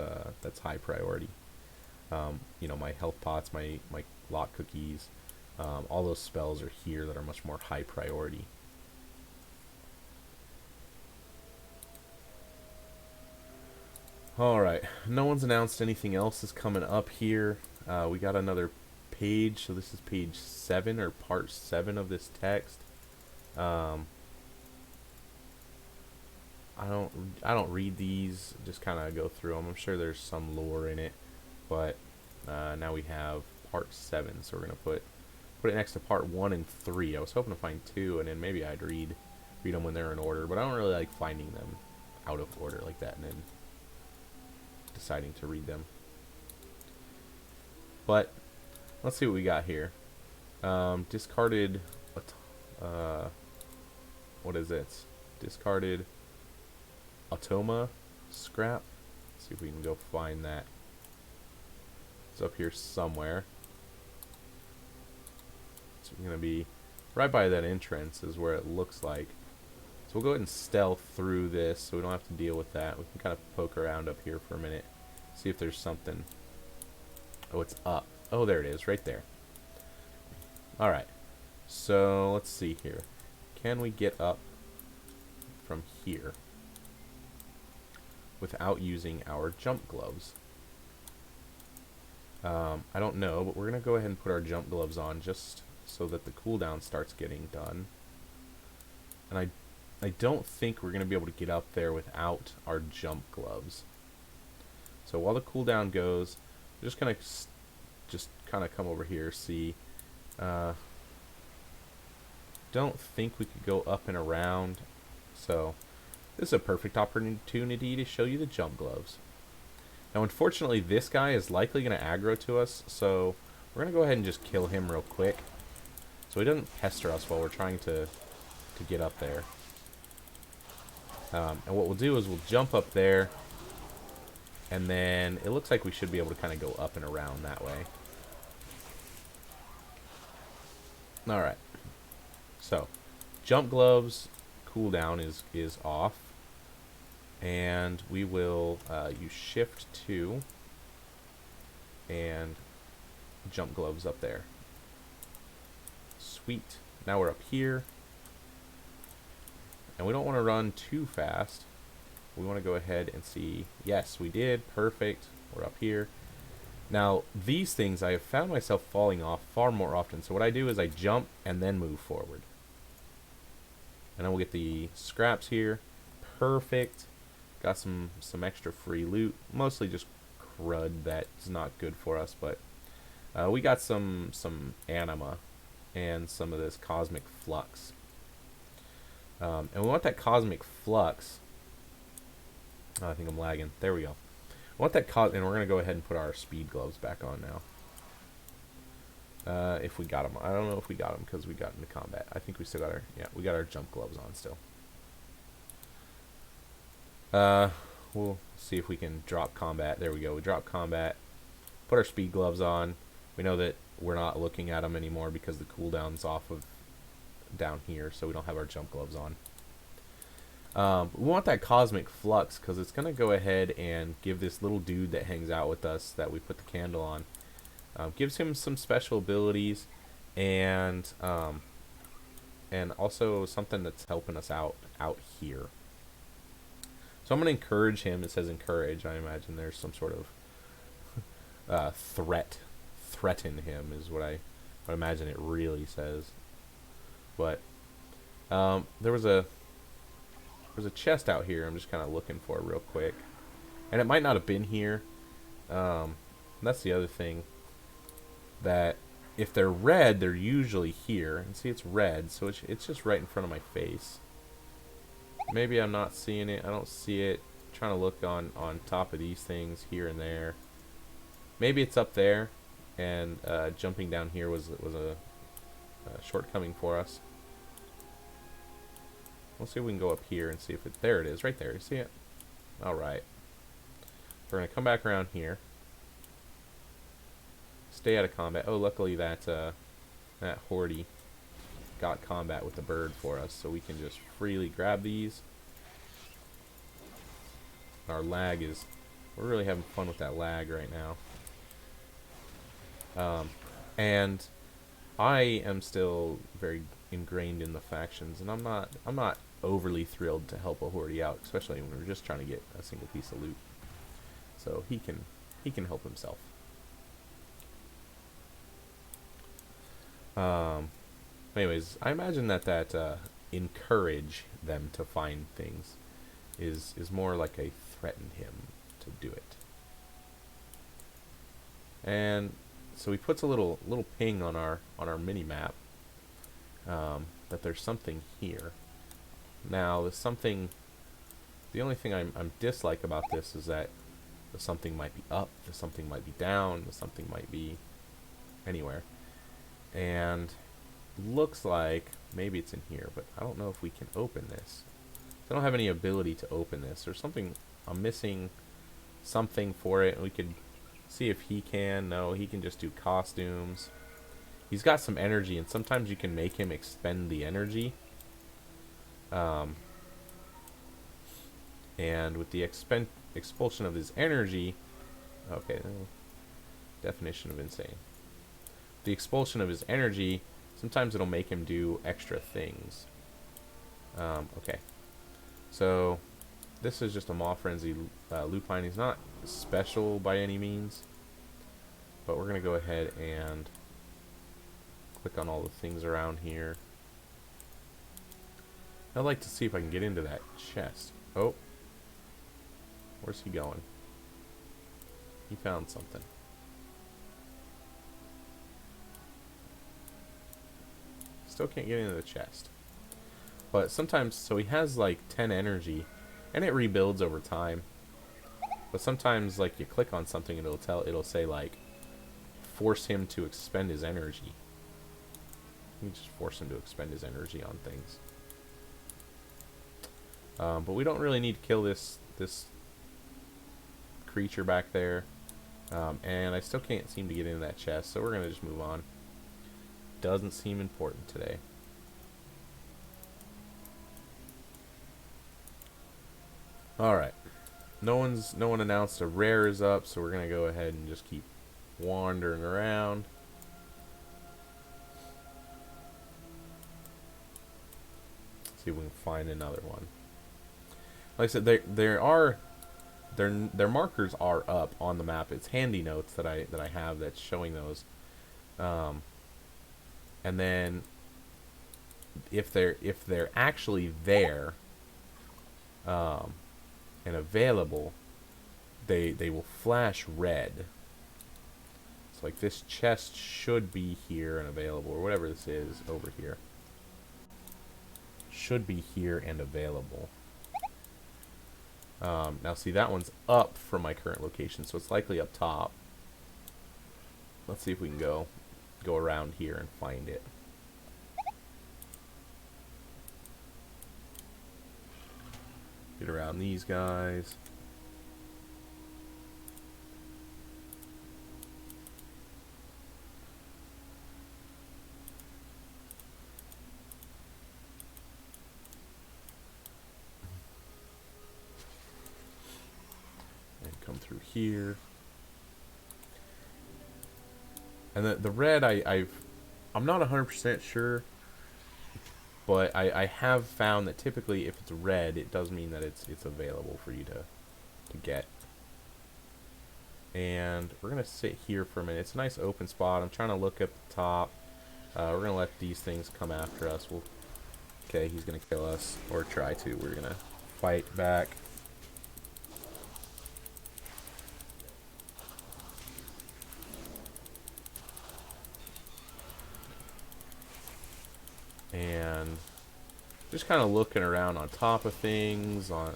high priority. You know, my health pots, my lock cookies, all those spells are here that are much more high priority. Alright, no one's announced anything else is coming up here. We got another page, so this is page 7, or part 7 of this text. I don't read these. Just kind of go through them. I'm sure there's some lore in it, but now we have part 7, so we're gonna put it next to part 1 and 3. I was hoping to find 2, and then maybe I'd read them when they're in order, but I don't really like finding them out of order like that and then deciding to read them. But let's see what we got here. Discarded. What is it? Discarded automa scrap. Let's see if we can go find that. It's up here somewhere. It's gonna be right by that entrance is where it looks like. So we'll go ahead and stealth through this so we don't have to deal with that. We can kind of poke around up here for a minute. See if there's something. Oh, it's up. Oh, there it is, right there. Alright. So let's see here. Can we get up from here without using our jump gloves? I don't know, but we're going to go ahead and put our jump gloves on just so that the cooldown starts getting done. And I don't think we're going to be able to get up there without our jump gloves. So while the cooldown goes, we're just going to just kind of come over here, see. Don't think we could go up and around, so this is a perfect opportunity to show you the jump gloves. Now unfortunately this guy is likely going to aggro to us, so we're going to go ahead and just kill him real quick so he doesn't pester us while we're trying to get up there. And what we'll do is we'll jump up there, and then it looks like we should be able to kind of go up and around that way. Alright. So, jump gloves cooldown is off, and we will use shift 2 and jump gloves up there. Sweet. Now we're up here, and we don't want to run too fast. We want to go ahead and see. Yes, we did. Perfect. We're up here. Now, these things I have found myself falling off far more often. So what I do is I jump and then move forward. And then we'll get the scraps here. Perfect. Got some extra free loot. Mostly just crud that's not good for us. But we got some anima and some of this cosmic flux. And we want that cosmic flux. Oh, I think I'm lagging. There we go. I want that and we're going to go ahead and put our speed gloves back on now. If we got them. I don't know if we got them because we got into combat. I think we still got our, yeah, we got our jump gloves on still. We'll see if we can drop combat. There we go. We drop combat. Put our speed gloves on. We know that we're not looking at them anymore because the cooldown's off of down here, so we don't have our jump gloves on. We want that cosmic flux because it's going to go ahead and give this little dude that hangs out with us that we put the candle on, gives him some special abilities, and also something that's helping us out here. So I'm going to encourage him. It says encourage. I imagine there's some sort of threaten him is what I imagine it really says. But there was a chest out here I'm just kind of looking for real quick, and it might not have been here. That's the other thing, that if they're red they're usually here, and see it's red, so it's just right in front of my face. Maybe I'm not seeing it. I don't see it. I'm trying to look on top of these things here and there. Maybe it's up there, and jumping down here was a shortcoming for us. We'll see if we can go up here and see if it... There it is, right there. You see it? Alright. We're going to come back around here. Stay out of combat. Oh, luckily that Hordy got combat with the bird for us, so we can just freely grab these. Our lag is... We're really having fun with that lag right now. And I am still very ingrained in the factions, and I'm not overly thrilled to help a Hordy out, especially when we're just trying to get a single piece of loot. So he can help himself. Anyways, I imagine that encourage them to find things is more like I threatened him to do it. And so he puts a little ping on our mini map that there's something here. Now there's something. The only thing I'm dislike about this is that the something might be up, the something might be down, the something might be anywhere. And looks like maybe it's in here, but I don't know if we can open this. I don't have any ability to open this. There's something, I'm missing something for it. We could see if he can. No, he can just do costumes. He's got some energy, and sometimes you can make him expend the energy. And with the expulsion of his energy, okay, definition of insane. The expulsion of his energy, sometimes it'll make him do extra things. Okay, so this is just a Maw Frenzy Lupine. He's not special by any means, but we're gonna go ahead and click on all the things around here. I'd like to see if I can get into that chest. Oh, where's he going? He found something. Still can't get into the chest. But sometimes, so he has like 10 energy, and it rebuilds over time. But sometimes, like, you click on something and it'll say like, force him to expend his energy. You just force him to expend his energy on things. But we don't really need to kill this creature back there. And I still can't seem to get into that chest, so we're going to just move on. Doesn't seem important today. Alright. No one announced a rare is up, so we're going to go ahead and just keep wandering around. See if we can find another one. Like I said, their markers are up on the map. It's handy notes that I have that's showing those. And then if they're actually there and available, they will flash red. So like this chest should be here and available, or whatever this is over here. Should be here and available. Now see, that one's up from my current location, so it's likely up top. Let's see if we can go around here and find it. Get around these guys. Come through here, and the red I'm not 100% sure, but I have found that typically if it's red, it does mean that it's available for you to get. And we're gonna sit here for a minute. It's a nice open spot. I'm trying to look at the top. We're gonna let these things come after us. Okay, he's gonna kill us, or try to. We're gonna fight back. And just kind of looking around on top of things, on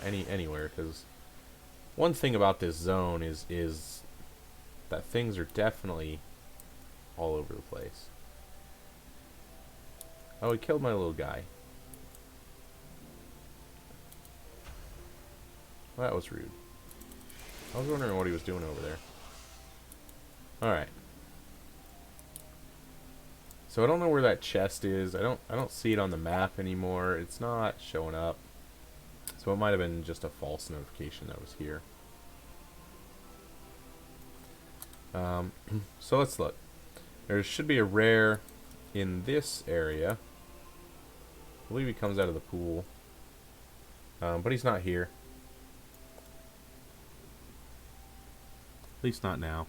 anywhere, because one thing about this zone is that things are definitely all over the place. Oh, he killed my little guy. Well, that was rude. I was wondering what he was doing over there. Alright. So I don't know where that chest is. I don't see it on the map anymore. It's not showing up. So it might have been just a false notification that was here. So let's look. There should be a rare in this area. I believe he comes out of the pool. But he's not here. At least not now.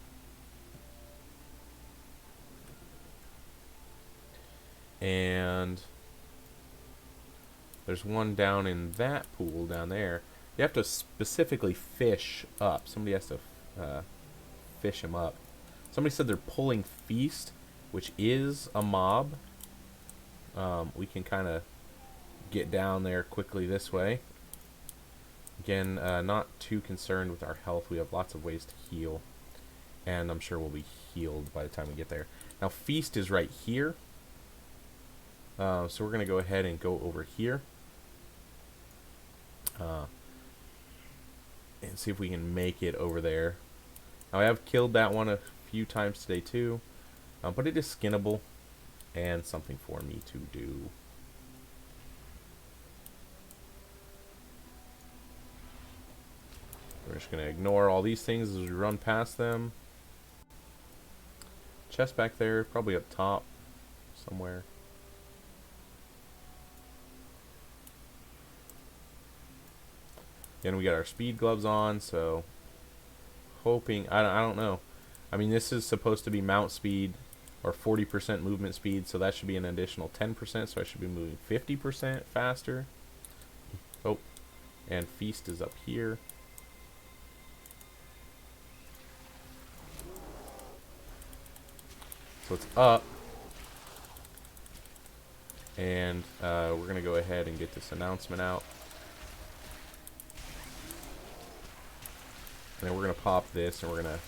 And There's one down in that pool down there. You have to specifically fish up. Somebody has to fish him up. Somebody said they're pulling Feast, which is a mob. We can kind of get down there quickly this way. Again, not too concerned with our health. We have lots of ways to heal. And I'm sure we'll be healed by the time we get there. Now, Feast is right here. So we're going to go ahead and go over here. And see if we can make it over there. Now, I have killed that one a few times today, too. But it is skinnable. And something for me to do. We're just going to ignore all these things as we run past them. Chest back there, probably up top somewhere. Again, we got our speed gloves on, so hoping, I don't know. I mean, this is supposed to be mount speed or 40% movement speed, so that should be an additional 10%, so I should be moving 50% faster. Oh, and Feast is up here. So it's up, and we're going to go ahead and get this announcement out. And then we're going to pop this, and we're going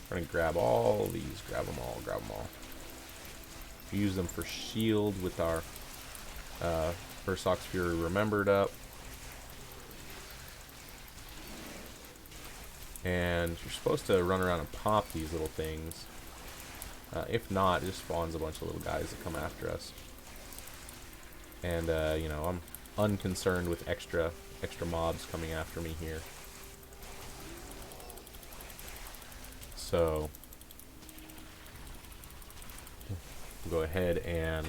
to grab all these, grab them all. Use them for shield with our Versox Fury Remembered up. And you're supposed to run around and pop these little things. If not, it just spawns a bunch of little guys that come after us. And, you know, I'm unconcerned with extra mobs coming after me here. So, we'll go ahead and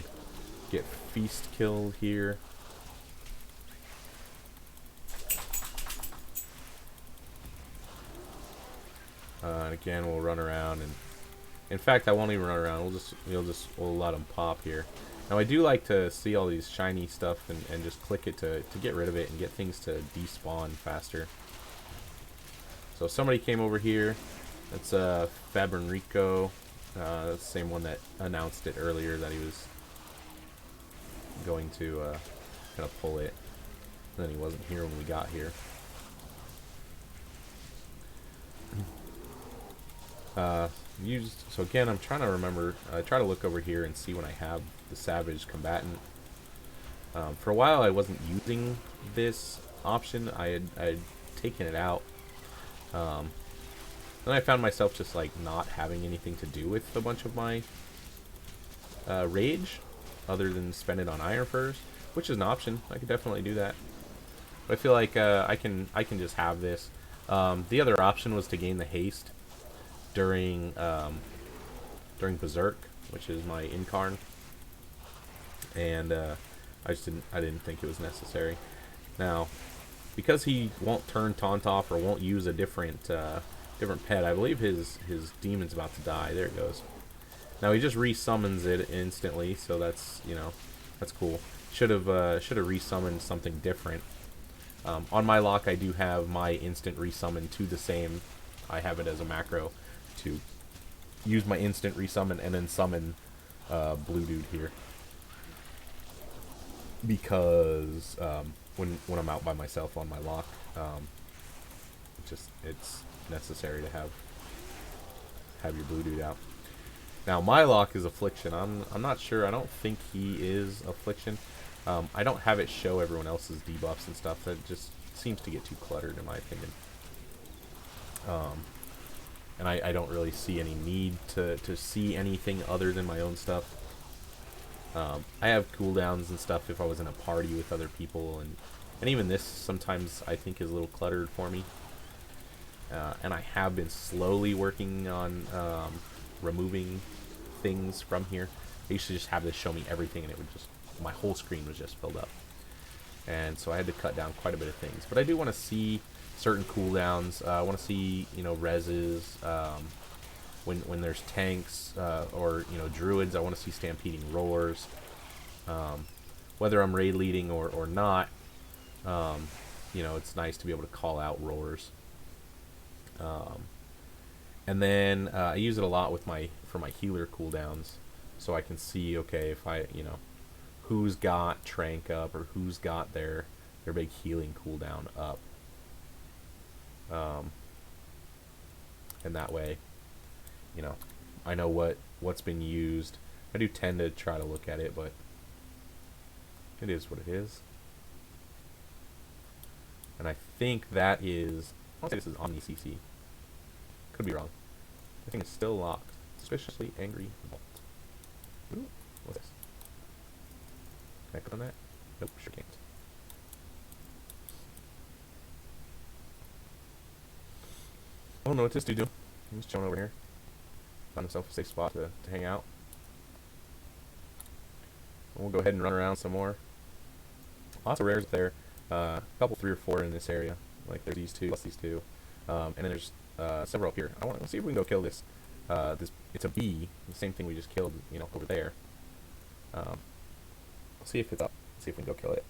get Feast killed here. And again, we'll run around and... In fact, I won't even run around. We'll let them pop here. Now, I do like to see all these shiny stuff and just click it to get rid of it and get things to despawn faster. So somebody came over here. That's Fabernrico. That's the same one that announced it earlier that he was going to kind of pull it. And then he wasn't here when we got here. So again, I'm trying to remember. I try to look over here and see when I have the Savage Combatant. For a while, I wasn't using this option. I had taken it out. Then I found myself just like not having anything to do with a bunch of my rage, other than spend it on Iron Furs, which is an option. I could definitely do that. But I feel like I can just have this. The other option was to gain the haste during Berserk, which is my Incarn, and I didn't think it was necessary. Now, because he won't turn Taunt off or won't use a different pet, I believe his demon's about to die. There it goes. Now he just resummons it instantly, so that's, you know, that's cool. Should have resummoned something different. On my lock, I do have my instant resummon to the same. I have it as a macro to use my instant resummon and then summon Blue Dude here, because when I'm out by myself on my lock, it's necessary to have your Blue Dude out. Now my lock is Affliction. I'm not sure. I don't think he is Affliction. I don't have it show everyone else's debuffs and stuff. That just seems to get too cluttered in my opinion. And I don't really see any need to see anything other than my own stuff. I have cooldowns and stuff if I was in a party with other people, and even this sometimes I think is a little cluttered for me. And I have been slowly working on removing things from here. I used to just have this show me everything, and it would just, my whole screen was just filled up. And so I had to cut down quite a bit of things. But I do want to see certain cooldowns. I want to see, you know, reses. When there's tanks or, you know, druids, I want to see stampeding roars. Whether I'm raid leading or not, You know, it's nice to be able to call out roars. Um, and then I use it a lot with for my healer cooldowns, so I can see, okay, if I, you know, who's got Trank up or who's got their big healing cooldown up. Um, and that way, you know, I know what's been used. I do tend to try to look at it, but it is what it is. And I think that is, I want to say this is Omni CC. Could be wrong. I think it's still locked. Suspiciously angry vault. Ooh, what's this? Can I click on that? Nope, sure can't. I don't know what this dude do. He's chilling over here. Found himself a safe spot to hang out. We'll go ahead and run around some more. Lots of rares there. A couple, 3 or 4 in this area. Like there's these two, plus these two, and then there's several up here. I want to see if we can go kill this. It's a bee. The same thing we just killed, you know, over there. Let's see if it's up. Let's see if we can go kill it.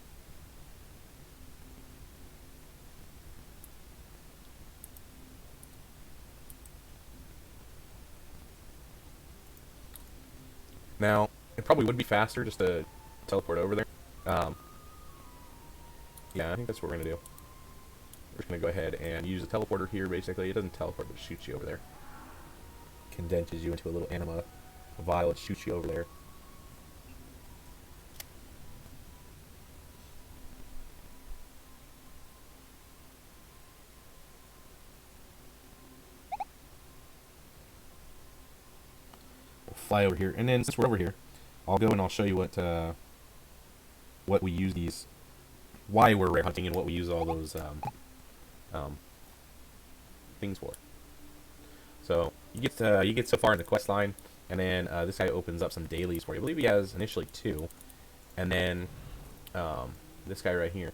Now, it probably would be faster just to teleport over there. Yeah, I think that's what we're going to do. We're just going to go ahead and use the teleporter here, basically. It doesn't teleport, but it shoots you over there. Condenses you into a little anima vial. It shoots you over there. We'll fly over here. And then, since we're over here, I'll go and I'll show you what we use these, why we're rare hunting and what we use all those things for. So you get so far in the quest line, and then this guy opens up some dailies for you. I believe he has initially 2, and then this guy right here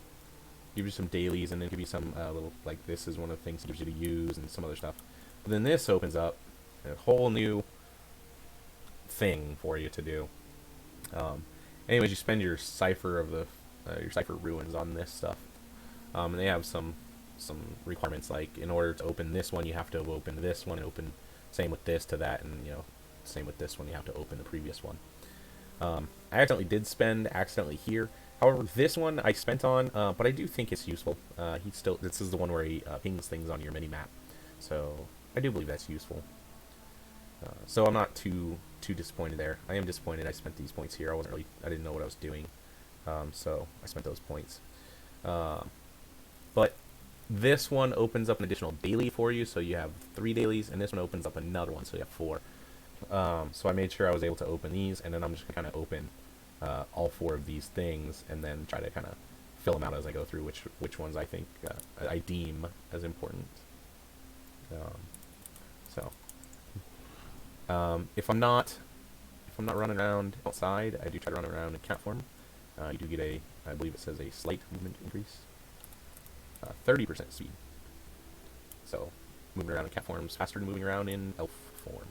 gives you some dailies, and then give you some little, like, this is one of the things he gives you to use, and some other stuff. But then this opens up a whole new thing for you to do. Anyways, you spend your cipher of your cipher ruins on this stuff, and they have some requirements, like in order to open this one you have to open this one and open, same with this to that, and you know, same with this one you have to open the previous one. I accidentally did spend here. However, this one I spent on, but I do think it's useful. This is the one where he pings things on your mini map, so I do believe that's useful. So I'm not too disappointed there. I am disappointed I spent these points here. I didn't know what I was doing, so I spent those points. But this one opens up an additional daily for you, so you have 3 dailies, and this one opens up another one, so you have 4. So I made sure I was able to open these, and then I'm just gonna kind of open all 4 of these things, and then try to kind of fill them out as I go through, which ones I think I deem as important. If I'm not running around outside, I do try to run around in cat form. You do get I believe it says a slight movement increase, 30% speed. So moving around in cat form is faster than moving around in elf form.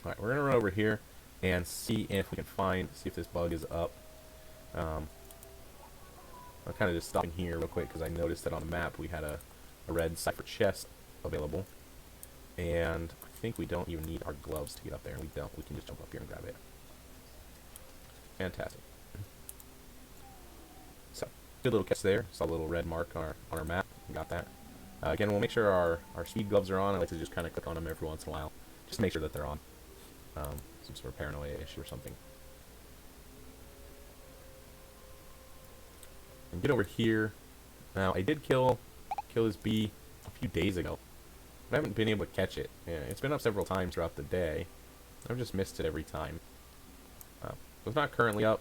Alright, we're gonna run over here and see if we can see if this bug is up. I'll kind of just stop in here real quick because I noticed that on the map we had a red cipher chest available, and I think we don't even need our gloves to get up there. We can just jump up here and grab it. Fantastic. So, good little catch there. Saw a little red mark on our map. We got that. Again, we'll make sure our speed gloves are on. I like to just kind of click on them every once in a while, just to make sure that they're on. Some sort of paranoia issue or something. And get over here. Now, I did kill this bee a few days ago, but I haven't been able to catch it. Yeah, it's been up several times throughout the day. I've just missed it every time. So it's not currently up.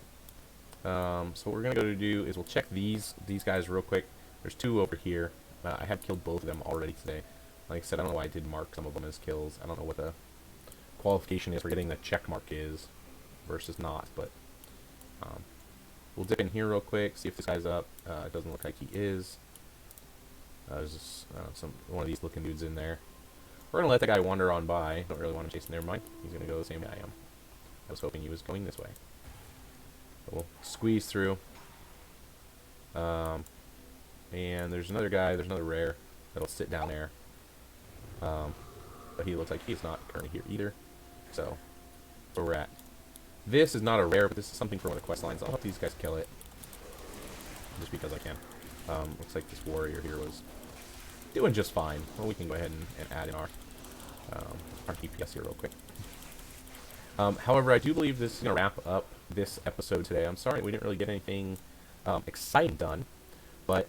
So what we're gonna go to do is we'll check these guys real quick. There's 2 over here. I have killed both of them already today. Like I said, I don't know why I did mark some of them as kills. I don't know what the qualification is for getting the check mark is versus not, but we'll dip in here real quick, see if this guy's up. It doesn't look like he is. There's just one of these looking dudes in there. We're gonna let the guy wander on by. Don't really want him chasing. Never mind. He's gonna go the same way I am. I was hoping he was going this way. We'll squeeze through. And there's another guy, there's another rare that'll sit down there. But he looks like he's not currently here either. So, that's where we're at. This is not a rare, but this is something for one of the quest lines. I'll help these guys kill it. Just because I can. Looks like this warrior here was doing just fine. Well, we can go ahead and add in our DPS here real quick. However, I do believe this is going to wrap up this episode today. I'm sorry we didn't really get anything exciting done, but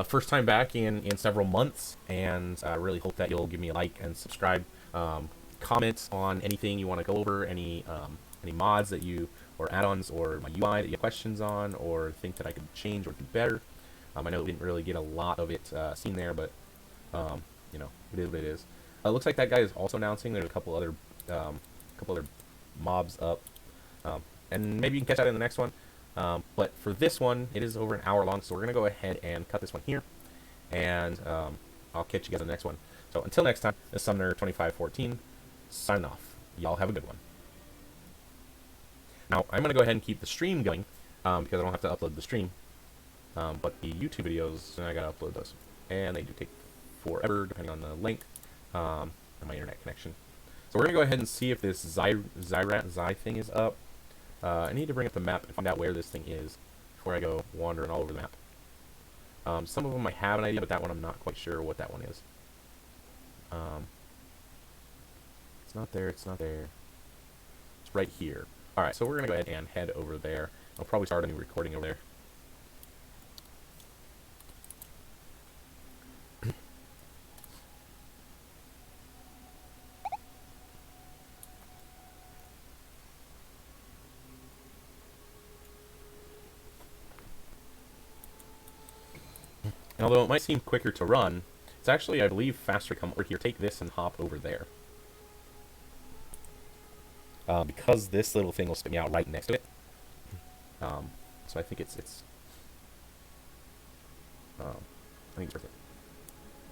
first time back in several months, and I really hope that you'll give me a like and subscribe. Comments on anything you want to go over, any mods that you, or add-ons, or my UI that you have questions on, or think that I could change or do better. I know we didn't really get a lot of it seen there, but you know, it is what it is. It looks like that guy is also announcing there's a couple other mobs up, and maybe you can catch that in the next one. But for this one, it is over an hour long, so we're gonna go ahead and cut this one here, and I'll catch you guys in the next one. So until next time, this is Sumner 2514 signing off. Y'all have a good one. Now I'm gonna go ahead and keep the stream going because I don't have to upload the stream, but the YouTube videos I gotta upload those, and they do take forever depending on the length and my internet connection. So we're gonna go ahead and see if this Xy thing is up. I need to bring up the map and find out where this thing is before I go wandering all over the map. Some of them I have an idea, but that one I'm not quite sure what that one is. It's not there, it's not there. It's right here. Alright, so we're going to go ahead and head over there. I'll probably start a new recording over there. And although it might seem quicker to run, it's actually, I believe, faster to come over here, take this, and hop over there. Because this little thing will spit me out right next to it. So I think it's worth it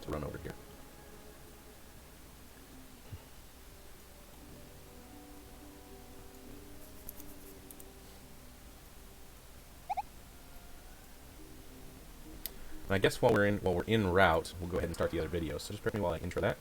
to run over here. And I guess while we're in route, we'll go ahead and start the other video. So just bear with me while I intro that.